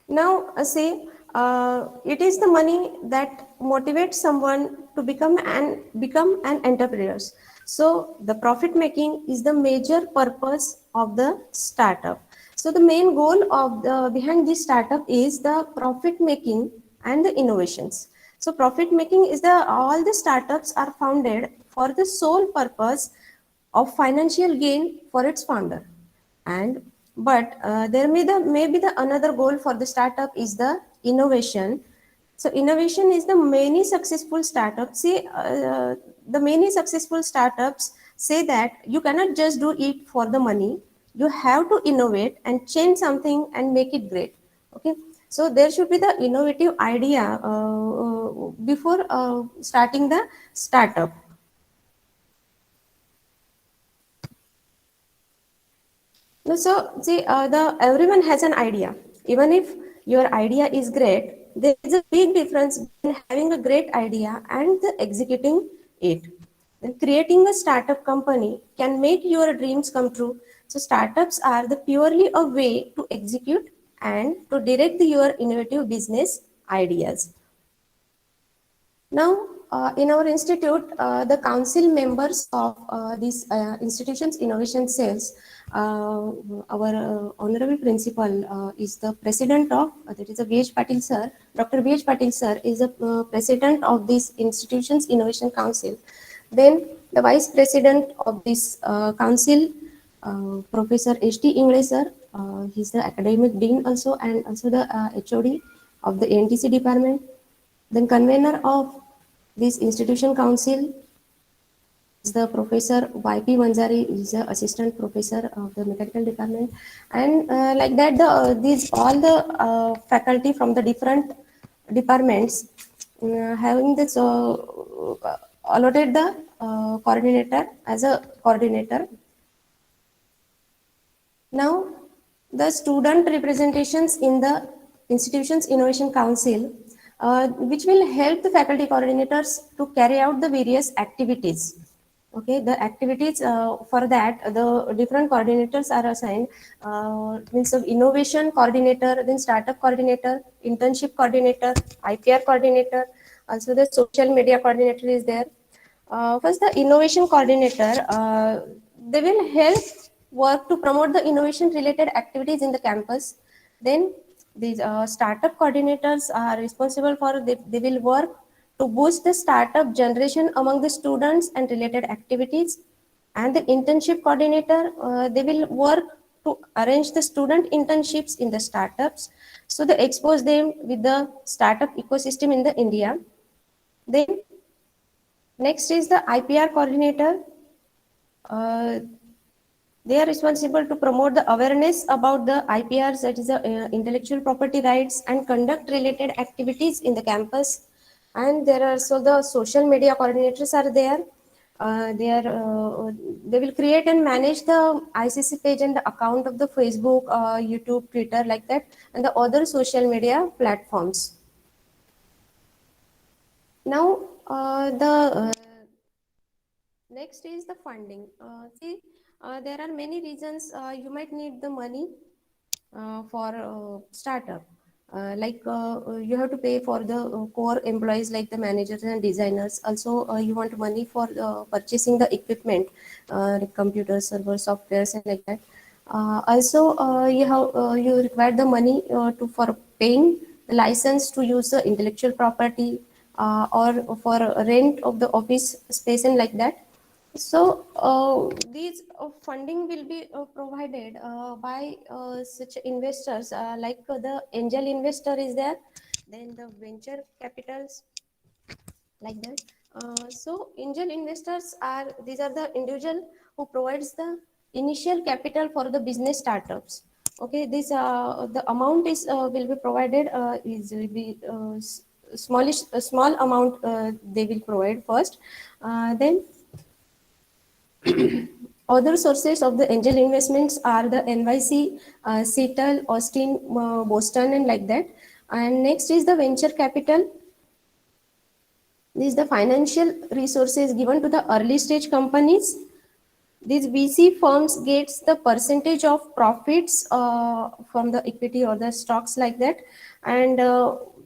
Now, say it is the money that motivates someone to become an entrepreneur. So the profit making is the major purpose of the startup. So the main goal of the behind this startup is the profit making and the innovations. So profit making is the all the startups are founded for the sole purpose of financial gain for its founder. And but there may be the another goal for the startup is the innovation. So innovation is the many successful startups say the many successful startups say that you cannot just do it for the money, you have to innovate and change something and make it great. Okay, so there should be the innovative idea before starting the startup. No, so see, the everyone has an idea. Even if your idea is great, there is a big difference between having a great idea and the executing it. Then creating a startup company can make your dreams come true. So startups are the purely a way to execute and to direct your innovative business ideas. Now, in our institute, the council members of these institutions innovation cells, our honorable principal is the president of, that is a VH Patil sir. Dr. VH Patil sir is the president of this institutions innovation council. Then the vice president of this council, Professor H.T. Ingle sir, he's the academic dean also and also the HOD of the ANTC department. Then convener of this institution council is the Professor Y.P. Manjari, is the assistant professor of the mechanical department, and like that these all the faculty from the different departments having this allotted the coordinator as a coordinator. Now, the student representations in the institution's innovation council, which will help the faculty coordinators to carry out the various activities. Okay, the activities for that the different coordinators are assigned. Means of innovation coordinator, then startup coordinator, internship coordinator, IPR coordinator, also the social media coordinator is there. First, the innovation coordinator, they will help work to promote the innovation related activities in the campus. Then these startup coordinators are responsible for, they will work to boost the startup generation among the students and related activities. And the internship coordinator, they will work to arrange the student internships in the startups. So they expose them with the startup ecosystem in the India. Then next is the IPR coordinator. They are responsible to promote the awareness about the IPRs, that is the intellectual property rights, and conduct related activities in the campus. And there are also the social media coordinators are there. They will create and manage the ICC page and the account of the Facebook, YouTube, Twitter, like that, and the other social media platforms. Now, next is the funding. See, there are many reasons you might need the money for startup. You have to pay for the core employees like the managers and designers. Also, you want money for purchasing the equipment, like computers, servers, softwares, and like that. Also, you require the money for paying the license to use the intellectual property or for rent of the office space and like that. So these funding will be provided by such investors like the angel investor is there, then the venture capitals, like that. So angel investors are, these are the individual who provides the initial capital for the business startups. Okay, this the amount is will be provided is will be smallish a small amount they will provide first, then other sources of the angel investments are the NYC, Seattle, Austin, Boston, and like that. And next is the venture capital. This is the financial resources given to the early stage companies. These VC firms gets the percentage of profits from the equity or the stocks like that, and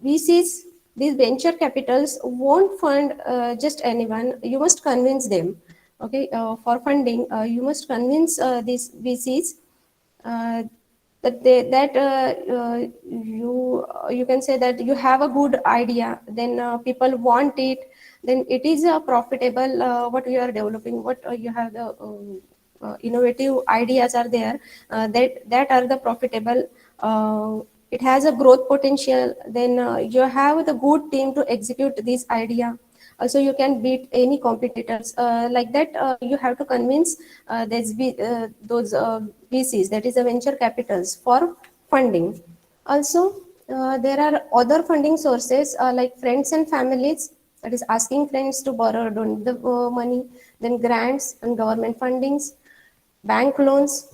VCs, these venture capitals won't fund just anyone. You must convince them. Okay, for funding, you must convince these VCs uh, that you can say that you have a good idea, then people want it, then it is profitable what you are developing, what you have the innovative ideas are there, that are the profitable, it has a growth potential, then you have the good team to execute this idea. Also you can beat any competitors like that. You have to convince those VCs, that is the venture capitals, for funding. Also there are other funding sources like friends and families, that is asking friends to borrow or donate the money, then grants and government fundings, bank loans,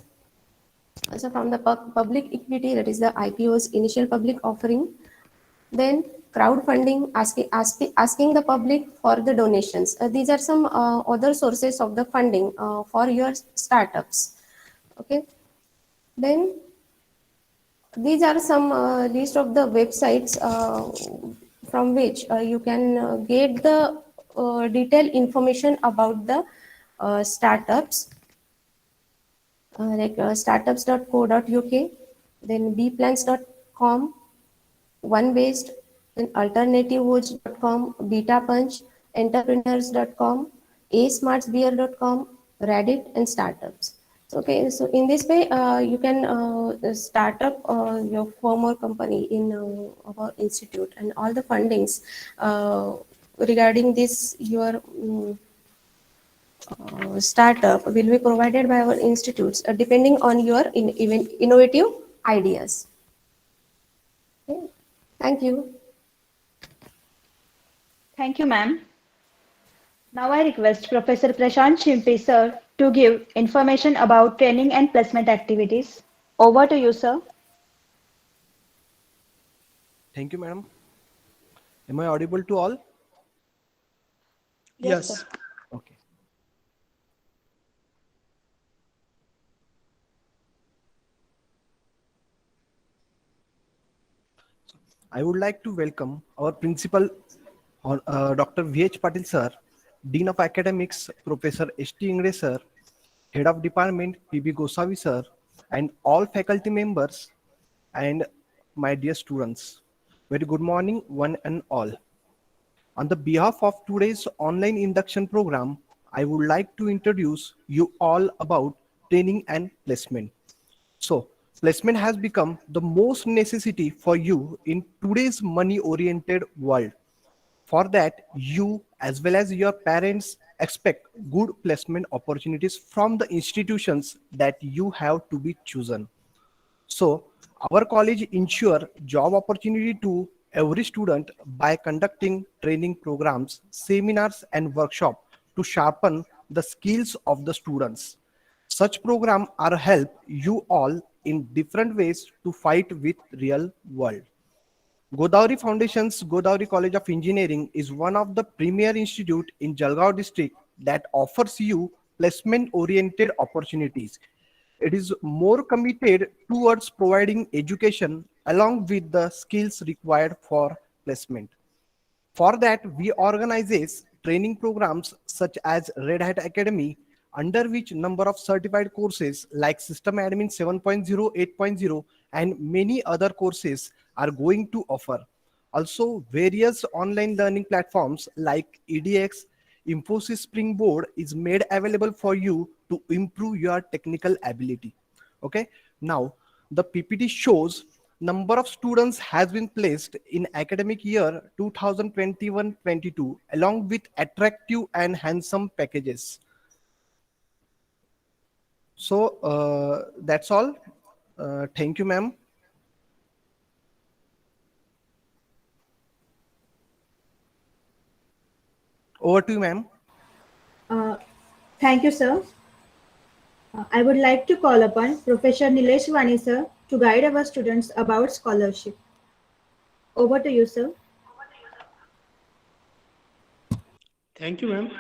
also from the public equity, that is the IPOs, initial public offering, then crowdfunding, asking the public for the donations. These are some other sources of the funding for your startups. Okay, then these are some list of the websites from which you can get the detailed information about the startups, like startups.co.uk, then bplans.com, OneWaste, then alternativevotes.com, BetaPunch, entrepreneurs.com, asmartsbeer.com, Reddit, and startups. Okay, so in this way, you can start up your firm or company in our institute, and all the fundings regarding this your startup will be provided by our institutes depending on your even innovative ideas. Okay. Thank you. Thank you, ma'am. Now I request Professor Prashant Shimpi, sir, to give information about training and placement activities. Over to you, sir. Thank you, madam. Am I audible to all? Yes, sir. Okay. I would like to welcome our principal, Dr. V.H. Patil sir, Dean of Academics, Professor S.T. Ingre sir, Head of Department, P.B. Gosavi sir, and all faculty members and my dear students. Very good morning, one and all. On the behalf of today's online induction program, I would like to introduce you all about training and placement. So, placement has become the most necessity for you in today's money-oriented world. For that, you as well as your parents expect good placement opportunities from the institutions that you have to be chosen. So our college ensure job opportunity to every student by conducting training programs, seminars and workshop to sharpen the skills of the students. Such programs are help you all in different ways to fight with real world. Godavari Foundation's Godavari College of Engineering is one of the premier institute in Jalgaon district that offers you placement oriented opportunities. It is more committed towards providing education along with the skills required for placement. For that, we organize training programs such as Red Hat Academy, under which number of certified courses like System Admin 7.0, 8.0, and many other courses are going to offer. Also, various online learning platforms like EDX, Infosys Springboard is made available for you to improve your technical ability. Okay, now the PPT shows number of students has been placed in academic year 2021-22 along with attractive and handsome packages. So that's all. Thank you, ma'am. Over to you, ma'am. Thank you, sir. I would like to call upon Professor Nilesh Vani, sir, to guide our students about scholarship. Over to you, sir. Thank you, ma'am.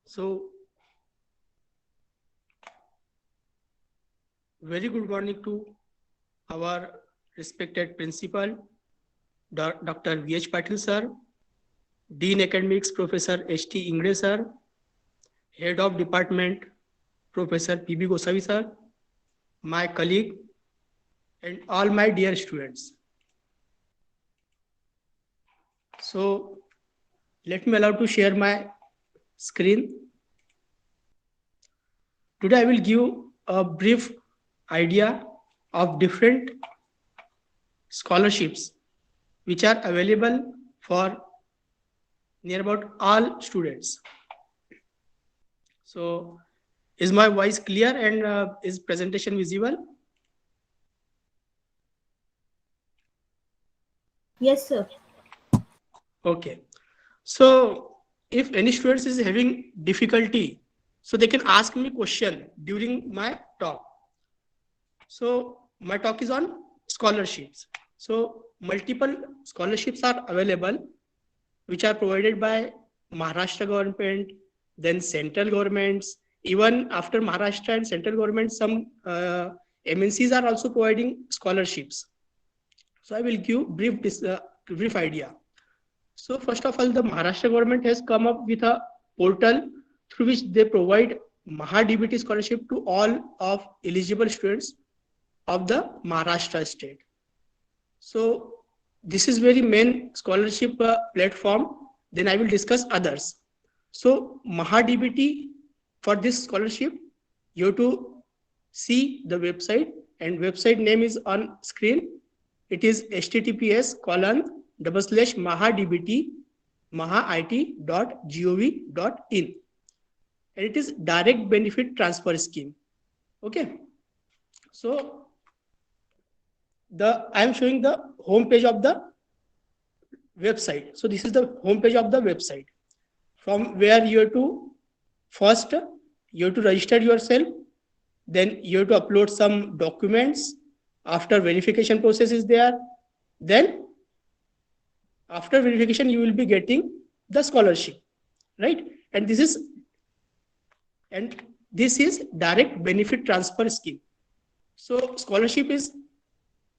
So, very good morning to our respected principal, Dr. V.H. Patil sir, Dean Academics, Professor H.T. Ingre sir, Head of Department, Professor P.B. Gosavi sir, my colleague, and all my dear students. So, let me allow to share my screen. Today I will give a brief idea of different scholarships which are available for near about all students. So, is my voice clear and is presentation visible? Yes, sir. Okay. So, if any students is having difficulty, so they can ask me question during my talk. So, my talk is on scholarships. So, multiple scholarships are available which are provided by Maharashtra government, then central governments. Even after Maharashtra and central government, some MNCs are also providing scholarships. So I will give brief idea. So first of all, the Maharashtra government has come up with a portal through which they provide MahaDBT scholarship to all of eligible students of the Maharashtra state. So this is very main scholarship platform. Then I will discuss others. So MahaDBT, for this scholarship, you have to see the website, and website name is on screen. It is https://mahadbt.gov.in, and it is direct benefit transfer scheme. Okay. So I am showing the home page of the website. So this is the home page of the website, from where you have to first you have to register yourself, then you have to upload some documents. After verification process is there, then after verification you will be getting the scholarship, right? And this is direct benefit transfer scheme. So scholarship is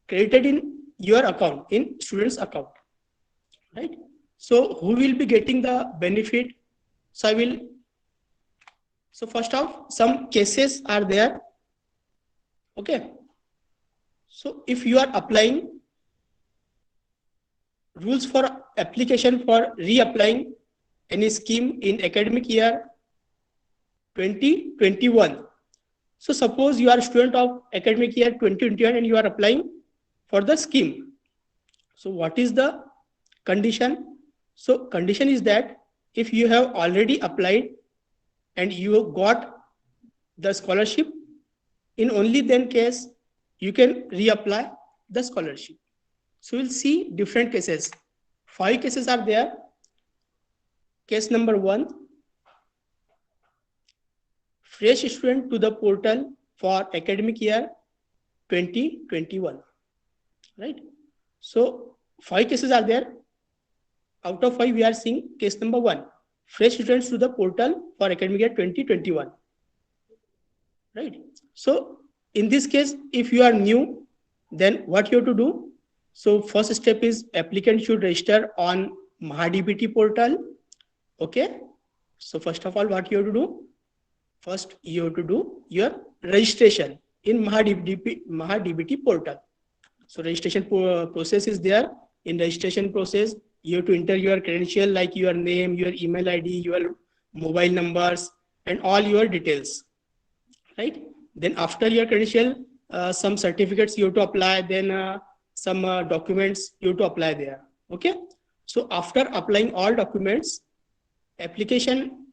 credited in your account, in student's account, right? So who will be getting the benefit? So first off, some cases are there. Okay. So if you are applying, rules for application for reapplying any scheme in academic year 2021. So suppose you are a student of academic year 2021 and you are applying for the scheme. So what is the condition? So condition is that if you have already applied and you got the scholarship, in only then case you can reapply the scholarship. So we'll see different cases. 5 cases are there. Case number 1, fresh student to the portal for academic year 2021, right? So 5 cases are there. Out of 5, we are seeing case number 1, fresh students to the portal for academic year 2021, right? So in this case, if you are new, then what you have to do? So first step is applicant should register on MahaDBT portal. Okay. So first of all, what you have to do? First, you have to do your registration in MahaDBT portal. So registration process is there. In registration process, you have to enter your credential like your name, your email ID, your mobile numbers, and all your details, right? Then after your credential, some certificates you have to apply, then some documents you have to apply there. Okay. So after applying all documents, application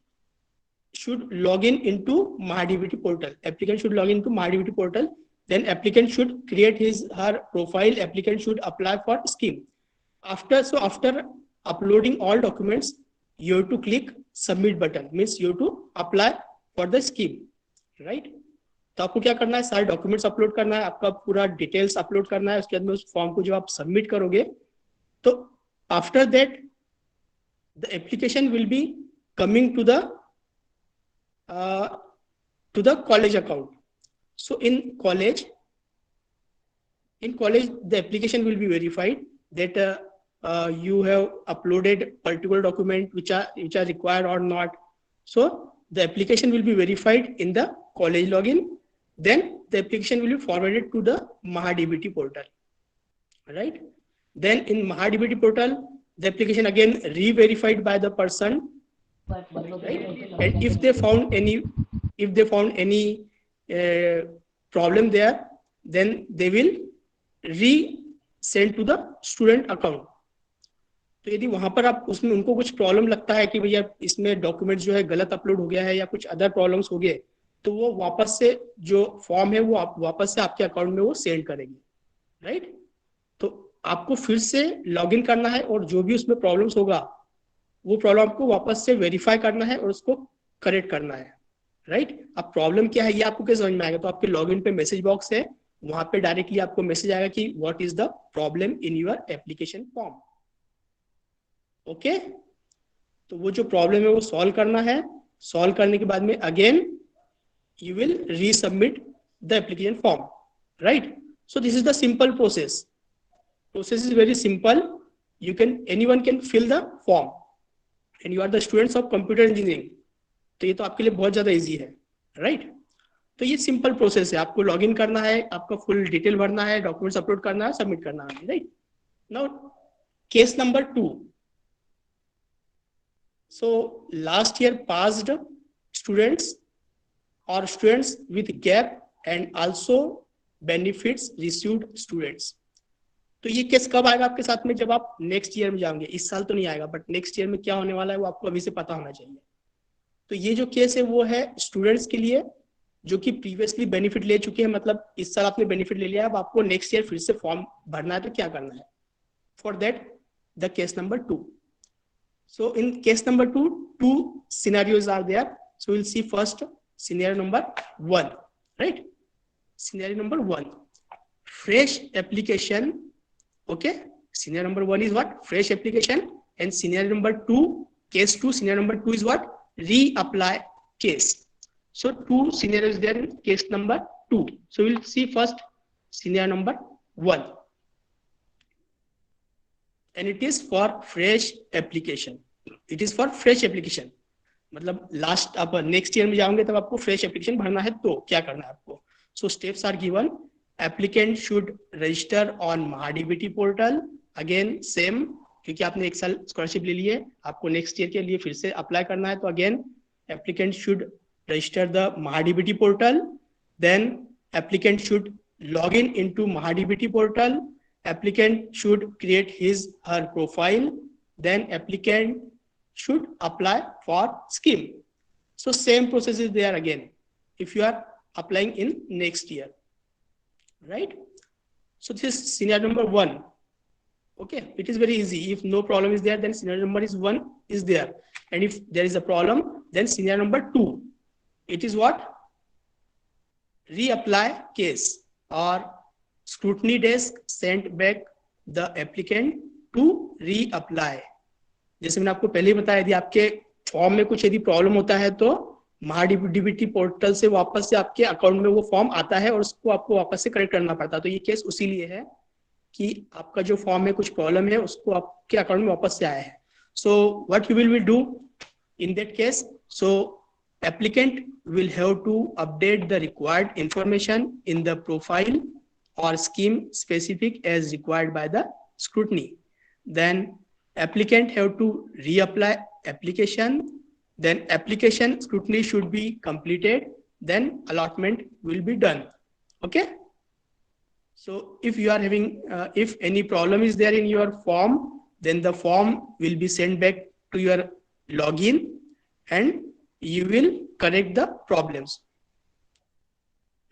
should log in into MahaDBT portal. Applicant should log into MahaDBT portal. Then applicant should create her profile. Applicant should apply for scheme. After uploading all documents, you have to click submit button. Means you have to apply for the scheme, right? तो आपको क्या करना है, सारे documents upload करना है, आपका पूरा डिटेल्स अपलोड करना है. उसके बाद में उस फॉर्म को जब आप सबमिट करोगे तो after that the application will be coming to the college account. So in college the application will be verified that you have uploaded particular document which are required or not. So the application will be verified in the college login. Then the application will be forwarded to the MahaDBT portal, right? Then in MahaDBT portal, the application again re-verified by the person, right? And if they found any problem there, then they will re-send to the student account. तो यदि वहां पर आप उसमें उनको कुछ problem लगता है कि भैया इसमें डॉक्यूमेंट जो है गलत अपलोड हो गया है या कुछ अदर प्रॉब्लम्स हो गए, तो वो वापस से जो फॉर्म है वो वापस से आपके अकाउंट में वो सेंड करेंगे, राइट? तो आपको फिर से लॉगिन करना है और जो भी उसमें प्रॉब्लम्स होगा वो प्रॉब्लम आपको वापस से वेरीफाई करना है और उसको करेक्ट करना है, राइट? अब प्रॉब्लम क्या है ये आपको कैसे समझ में आएगा? तो आपके लॉगिन पे मैसेज बॉक्स है, वहां पे डायरेक्टली आपको मैसेज आएगा कि what is the problem in your application form. Okay, तो वो जो प्रॉब्लम है वो सॉल्व करना है. सॉल्व करने के बाद में again you will resubmit the application form, right? So this is the simple process. Process is very simple. Anyone can fill the form, and you are the students of computer engineering. तो ये तो आपके लिए बहुत ज्यादा easy है, right? तो ये सिंपल प्रोसेस है. आपको लॉगिन करना है, आपका फुल डिटेल भरना है, डॉक्यूमेंट्स अपलोड करना है, सबमिट करना है, right? Now case number 2. So last year passed students or students with gap and also benefits received students. तो ये केस कब आएगा आपके साथ में? जब आप नेक्स्ट ईयर में जाओगे. इस साल तो नहीं आएगा, बट नेक्स्ट ईयर में क्या होने वाला है वो आपको अभी से पता होना चाहिए. तो ये जो केस है वो है स्टूडेंट्स के लिए जो कि प्रीवियसली बेनिफिट ले चुके हैं. मतलब इस साल आपने बेनिफिट ले लिया, अब आपको नेक्स्ट ईयर फिर से फॉर्म भरना है, तो क्या करना है? For that the case number 2. So in case number 2, 2 scenarios are there. So we'll see first scenario number 1, right? Scenario number 1, fresh application. Okay, scenario number 1 is what? Fresh application. And scenario number 2, case 2, scenario number 2 is what? Reapply case. So 2 scenarios there in case number 2. So we'll see first scenario number 1. And it is for fresh application. It is for fresh application. मतलब last आप next year में जाओगे तब आपको fresh application भरना है, तो क्या करना है आपको? So steps are given. Applicant should register on MahaDBT portal. Again same, क्योंकि आपने एक साल स्कॉलरशिप ले ली है, आपको नेक्स्ट ईयर के लिए फिर से अप्लाई करना है. तो again applicant should register the MahaDBT portal. Then applicant should log in into MahaDBT portal. Applicant should create her profile. Then applicant should apply for scheme. So same process is there again if you are applying in next year, right? So this is scenario number 1. Okay, it is very easy. If no problem is there, then scenario number 1 is there, and if there is a problem, then scenario number 2, it is what? Reapply case, or scrutiny desk sent back the applicant to reapply. जैसे मैंने आपको पहले ही बताया, यदि आपके form में कुछ यदि प्रॉब्लम होता है तो MahaDBT पोर्टल से वापस से आपके अकाउंट में वो फॉर्म आता है और उसको आपको वापस से करेक्ट करना पड़ता है. तो ये केस उसी लिए है कि आपका जो फॉर्म में कुछ प्रॉब्लम है उसको आपके अकाउंट में वापस से आया है. सो what you will do in that case? So applicant will have to update the required information in the profile or scheme specific as required by the scrutiny. Then applicant have to reapply application. Then application scrutiny should be completed. then allotment will be done. Okay. So if you are having, if any problem is there in your form, then the form will be sent back to your login and you will correct the problems.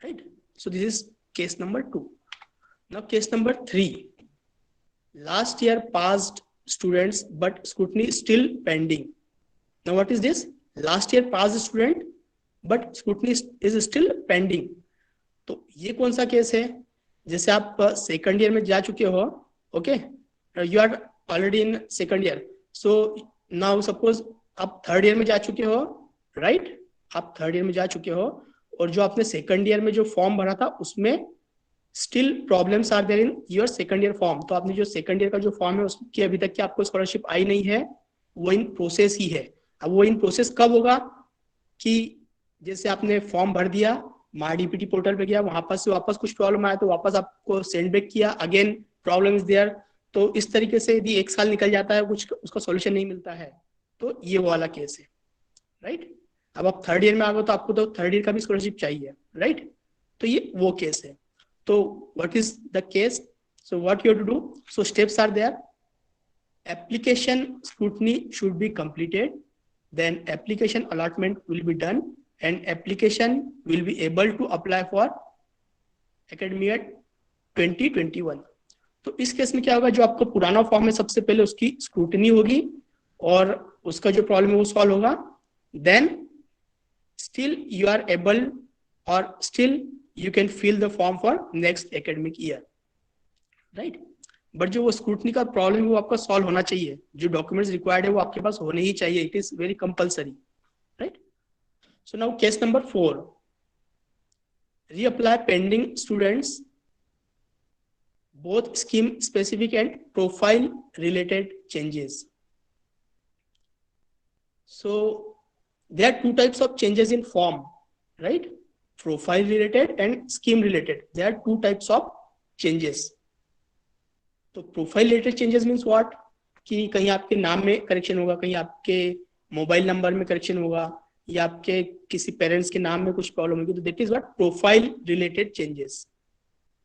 Right. So this is case number 2. Now case number 3. Last year passed students, but scrutiny is still pending. Now what is this? Last year passed student, but scrutiny is still pending. तो ये कौन सा case है? जैसे आप second year में जा चुके हो, okay, you are already in second year, so now suppose आप थर्ड ईयर में जा चुके हो, राइट? आप थर्ड ईयर में जा चुके हो और जो आपने सेकंड ईयर में जो फॉर्म भरा था उसमें still problems are there in your second year form. तो आपने जो सेकंड ईयर का जो फॉर्म है उसकी अभी तक की आपको स्कॉलरशिप आई नहीं है, वो इन प्रोसेस ही है. अब वो इन प्रोसेस कब होगा कि जैसे आपने फॉर्म भर दिया, MyDPT पोर्टल पे गया, वहां पर से वापस कुछ प्रॉब्लम आया तो वापस आपको सेंड बैक किया, अगेन प्रॉब्लम इज देयर. तो इस तरीके से यदि 1 साल निकल जाता है, कुछ उसका सॉल्यूशन नहीं मिलता है, तो ये वाला केस है, राइट? अब आप थर्ड ईयर में आ गए तो आपको तो थर्ड ईयर का भी स्कॉलरशिप चाहिए, राइट? तो ये वो केस है. तो what is the case? So what you have to do? So steps are there. Application scrutiny should be completed, then application allotment will be done, and application will be able to apply for academic year 2021. तो इस case में क्या होगा? जो आपका पुराना form है सबसे पहले उसकी स्क्रूटनी होगी और उसका जो प्रॉब्लम है वो सॉल्व होगा. Then still you are able और still you can fill the form for next academic year, right? But जो वो स्क्रूटनी का प्रॉब्लम है वो आपका सॉल्व होना चाहिए. जो डॉक्यूमेंट्स रिक्वायर्ड है वो आपके पास होने ही चाहिए. It is very compulsory, right? So now case number 4. reapply pending students, both scheme specific and profile related changes. So there are 2 types of changes in form, right? Profile related and scheme related. There are 2 types of changes. तो profile related changes means what? कि कहीं आपके नाम में correction होगा, कहीं आपके mobile number में करेक्शन होगा, या आपके किसी पेरेंट्स के नाम में कुछ प्रॉब्लम होगी, तो that is what profile related changes,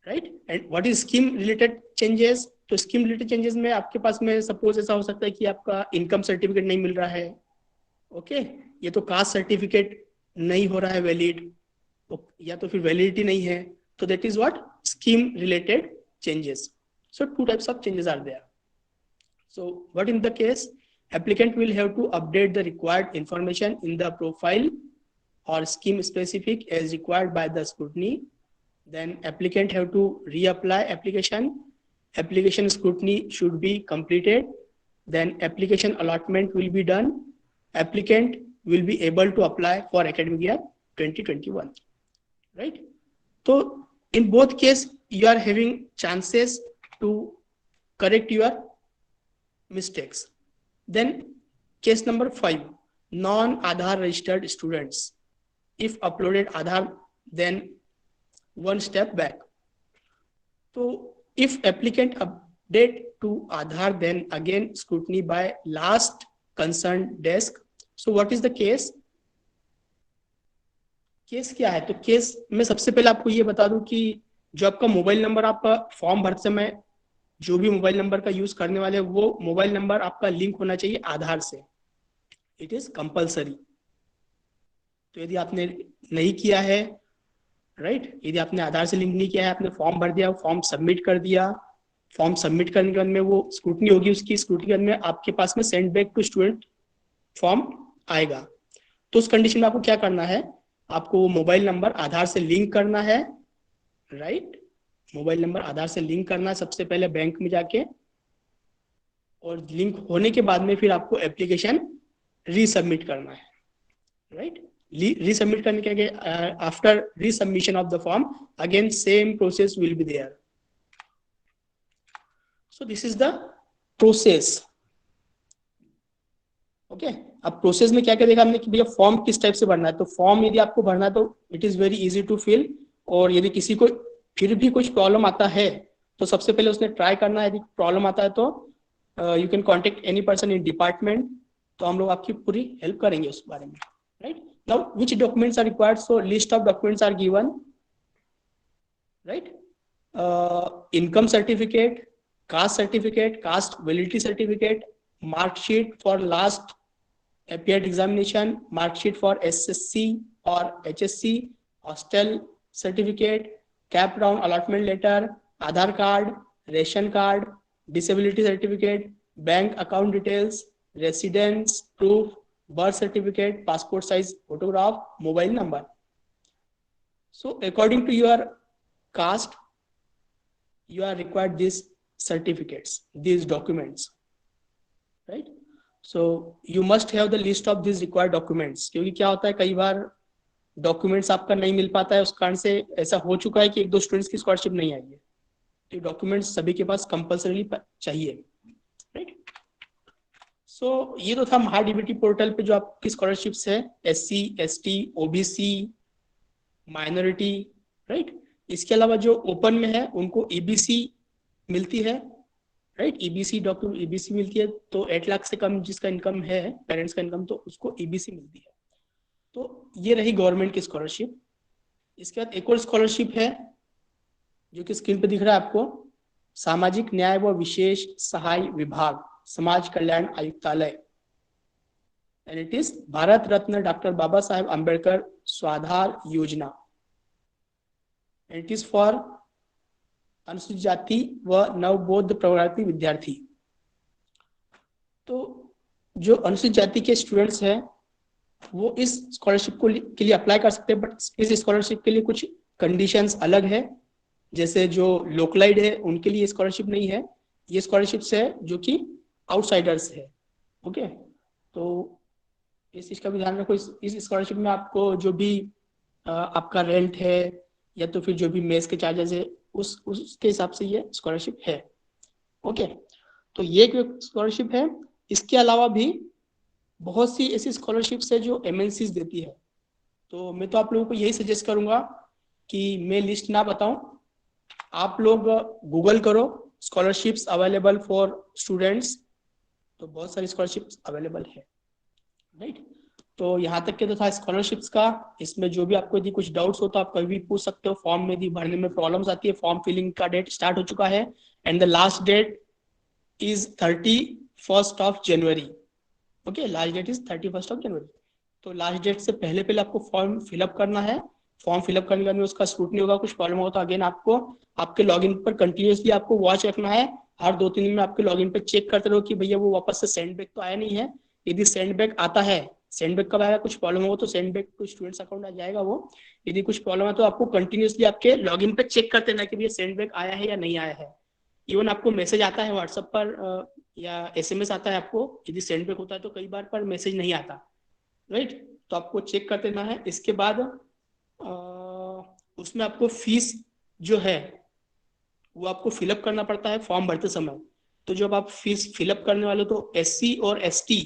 right? And what is scheme related changes? तो स्कीम रिलेटेड चेंजेस में आपके पास में सपोज ऐसा हो सकता है कि आपका इनकम सर्टिफिकेट नहीं मिल रहा है, ओके, ये तो कास्ट सर्टिफिकेट नहीं हो रहा है वैलिड, या तो फिर वैलिडिटी नहीं है, तो that is what scheme related changes. So 2 types of changes are there. So what in the case? Applicant will have to update the required information in the profile or scheme specific as required by the scrutiny. Then applicant have to reapply application. Application scrutiny should be completed. Then application allotment will be done. Applicant will be able to apply for academic year 2021. Right? So in both cases, you are having chances to correct your mistakes. Then case number 5, non-Aadhaar registered students. If uploaded Aadhaar, then 1 step back. So if applicant update to Aadhaar, then again scrutiny by last concerned desk. So what is the case? Case क्या है? तो case में सबसे पहले आपको ये बता दूं कि जो आपका मोबाइल नंबर आपका फॉर्म भरते समय जो भी मोबाइल नंबर का यूज करने वाले वो मोबाइल नंबर आपका लिंक होना चाहिए आधार से. It is compulsory. तो यदि आपने नहीं किया है, राइट, यदि आपने आधार से लिंक नहीं किया है, आपने फॉर्म भर दिया, फॉर्म सबमिट कर दिया, फॉर्म सबमिट करने के बाद में वो स्क्रूटनी होगी, उसकी स्क्रूटनी के बाद में आपके पास में send back to student form आएगा. तो उस कंडीशन में आपको क्या करना है? आपको वो मोबाइल नंबर आधार से लिंक करना है, राइट? मोबाइल नंबर आधार से लिंक करना है सबसे पहले बैंक में जाके, और लिंक होने के बाद में फिर आपको एप्लीकेशन रीसबमिट करना है, राइट? रीसबमिट करने के आगे after resubmission of the form again same process will be there. So this is the process. Okay, अब प्रोसेस में क्या क्या देखा हमने कि भैया फॉर्म किस टाइप से भरना है. तो फॉर्म यदि आपको भरना है तो it is very easy to fill, और यदि किसी को फिर भी कुछ प्रॉब्लम आता है तो सबसे पहले उसने ट्राई करना है. यदि प्रॉब्लम आता है तो you can contact any person in department, तो हम लोग आपकी पूरी हेल्प करेंगे उस बारे में, right? Now, which documents are required? So list of documents are given, right? Income certificate, caste validity certificate, mark sheet for last appeared examination, mark sheet for SSC or HSC, hostel certificate, cap round allotment letter, Aadhaar card, ration card, disability certificate, bank account details, residence proof, birth certificate, passport size photograph, mobile number. So according to your caste, you are required these certificates, these documents, right? So you must have the list of these required documents. क्योंकि क्या होता है कई बार documents आपका नहीं मिल पाता है, उस कारण से ऐसा हो चुका है कि एक दो स्टूडेंट्स की स्कॉलरशिप नहीं आई है. तो डॉक्यूमेंट्स सभी के पास कंपल्सरी चाहिए, राइट? सो ये तो था महाडीबीटी पोर्टल पे जो आपकी स्कॉलरशिप्स है, SC, ST, OBC, minority, right? इसके अलावा जो ओपन में है उनको EBC मिलती है, राइट? EBC डॉक्यूमेंट EBC मिलती है. तो 8 लाख से कम जिसका इनकम है, पेरेंट्स का इनकम, तो उसको EBC मिलती है. तो ये रही गवर्नमेंट की स्कॉलरशिप. इसके बाद एक और स्कॉलरशिप है जो कि स्क्रीन पे दिख रहा है आपको, सामाजिक न्याय व विशेष सहाय विभाग, Samaj Kalyan Ayuktalay, and it is Bharat Ratna doctor Baba Saheb Ambedkar Swadhar Yojana. It is for अनुसूचित जाति व नवबोध प्रवर्ती विद्यार्थी. तो जो अनुसूचित जाति के स्टूडेंट्स हैं वो इस स्कॉलरशिप को के लिए अप्लाई कर सकते हैं, बट इस स्कॉलरशिप के लिए कुछ कंडीशंस अलग है. जैसे जो लोकलाइड है उनके लिए स्कॉलरशिप नहीं है, ये स्कॉलरशिप्स है जो कि आउटसाइडर्स है. ओके, तो इस चीज का भी ध्यान रखो. इस स्कॉलरशिप में आपको जो भी आपका रेंट है या तो फिर जो भी मेस के चार्जेस है उसके हिसाब से ये स्कॉलरशिप है. ओके, तो ये एक स्कॉलरशिप है. इसके अलावा भी बहुत सी ऐसी स्कॉलरशिप्स है जो MNCs देती है. तो मैं तो आप लोगों को यही सजेस्ट करूंगा कि मैं लिस्ट ना बताऊं, आप लोग गूगल करो स्कॉलरशिप्स अवेलेबल फॉर स्टूडेंट्स, तो बहुत सारी स्कॉलरशिप्स अवेलेबल है, राइट? तो यहाँ तक के तो था स्कॉलरशिप्स का. इसमें जो भी आपको यदि कुछ डाउट्स हो तो आप कभी भी पूछ सकते हो. फॉर्म में यदि भरने में प्रॉब्लम्स आती है, फॉर्म फिलिंग का डेट स्टार्ट हो चुका है and the last date is 31 January. Okay, last date is 31 January. तो लास्ट डेट से पहले पहले आपको फॉर्म फिलअप करना है. फॉर्म फिलअप करने के बाद में उसका स्क्रूटनी होगा, कुछ प्रॉब्लम हो तो अगेन आपको आपके लॉगिन पर कंटिन्यूसली आपको वॉच रखना है. हर 2-3 दिन में आपके लॉगिन पे चेक करते रहो कि भैया वो वापस से सेंड बैक तो आया नहीं है. यदि सेंड बैक आता है, सेंड बैक कब आएगा, कुछ प्रॉब्लम हो तो send back to students account आ जाएगा वो. यदि कुछ प्रॉब्लम है तो आपको कंटिन्यूसली आपके लॉगिन पे चेक करते रहना कि भैया सेंड बैक आया है या नहीं आया है. इवन आपको मैसेज आता है व्हाट्सएप पर या SMS आता है आपको, यदि सेंड बैक होता है तो कई बार पर मैसेज नहीं आता, राइट? तो आपको चेक करते रहना है. इसके बाद उसमें आपको फीस जो है वो आपको फिलअप करना पड़ता है फॉर्म भरते समय. तो जब आप फीस फिलअप करने वाले तो SC और ST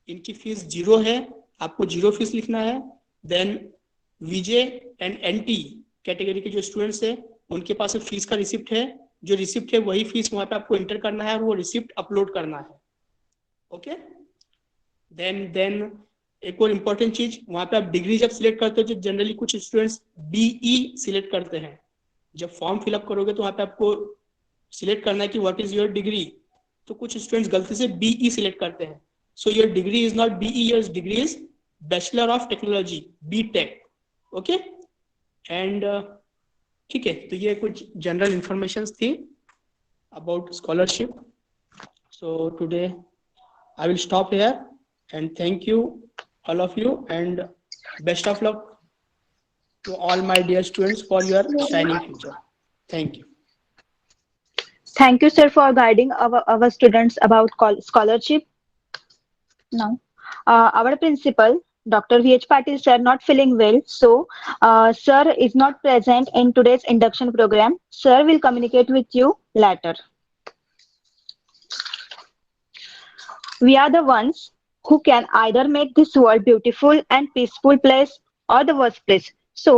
इनकी फीस 0 है, आपको 0 फीस लिखना है. Then VJ and NT category के जो स्टूडेंट्स है उनके पास फीस का रिसिप्ट है. जो रिसिप्ट है वही फीस वहां पे आपको एंटर करना है और वो रिसिप्ट अपलोड करना है. ओके, देन एक और इम्पोर्टेंट चीज, वहां पे आप डिग्री जब सिलेक्ट करते हो, जो जनरली कुछ स्टूडेंट्स BE सिलेक्ट करते हैं, जब फॉर्म फिलअप करोगे तो वहां पे आपको सिलेक्ट करना है कि व्हाट इज योर डिग्री. तो कुछ स्टूडेंट्स गलती से BE सिलेक्ट करते हैं. So your degree is not BE, your degree is bachelor of technology, BTech. Okay, and ठीक है, तो ये कुछ जनरल इंफॉर्मेशंस थी about scholarship. So today I will stop here and thank you all of you and best of luck to all my dear students for your shining future. Thank you. Thank you, sir, for guiding our students about scholarship. Now, our principal, Dr. VH Patil, sir, not feeling well, so sir is not present in today's induction program. Sir will communicate with you later. We are the ones who can either make this world beautiful and peaceful place or the worst place. So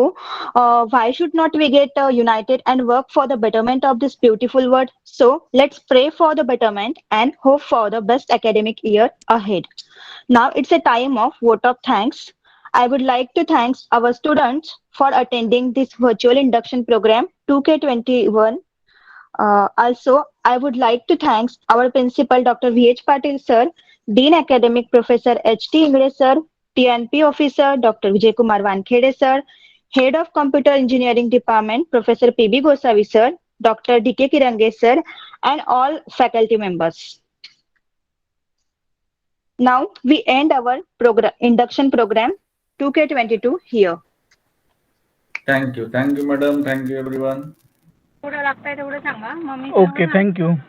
why should not we get united and work for the betterment of this beautiful world? So let's pray for the betterment and hope for the best academic year ahead. Now it's a time of vote of thanks. I would like to thank our students for attending this virtual induction program 2K21. Also, I would like to thank our principal Dr. V.H. Patil sir, Dean Academic Professor H.T. Ingre sir, TNP officer Dr. Vijay Kumar Wankhede sir, Head of Computer Engineering Department Professor P.B. Gosavi sir, Dr. D.K. Kirange sir, and all faculty members. Now we end our induction program 2K22 here. Thank you, madam. Thank you, everyone. Okay, thank you.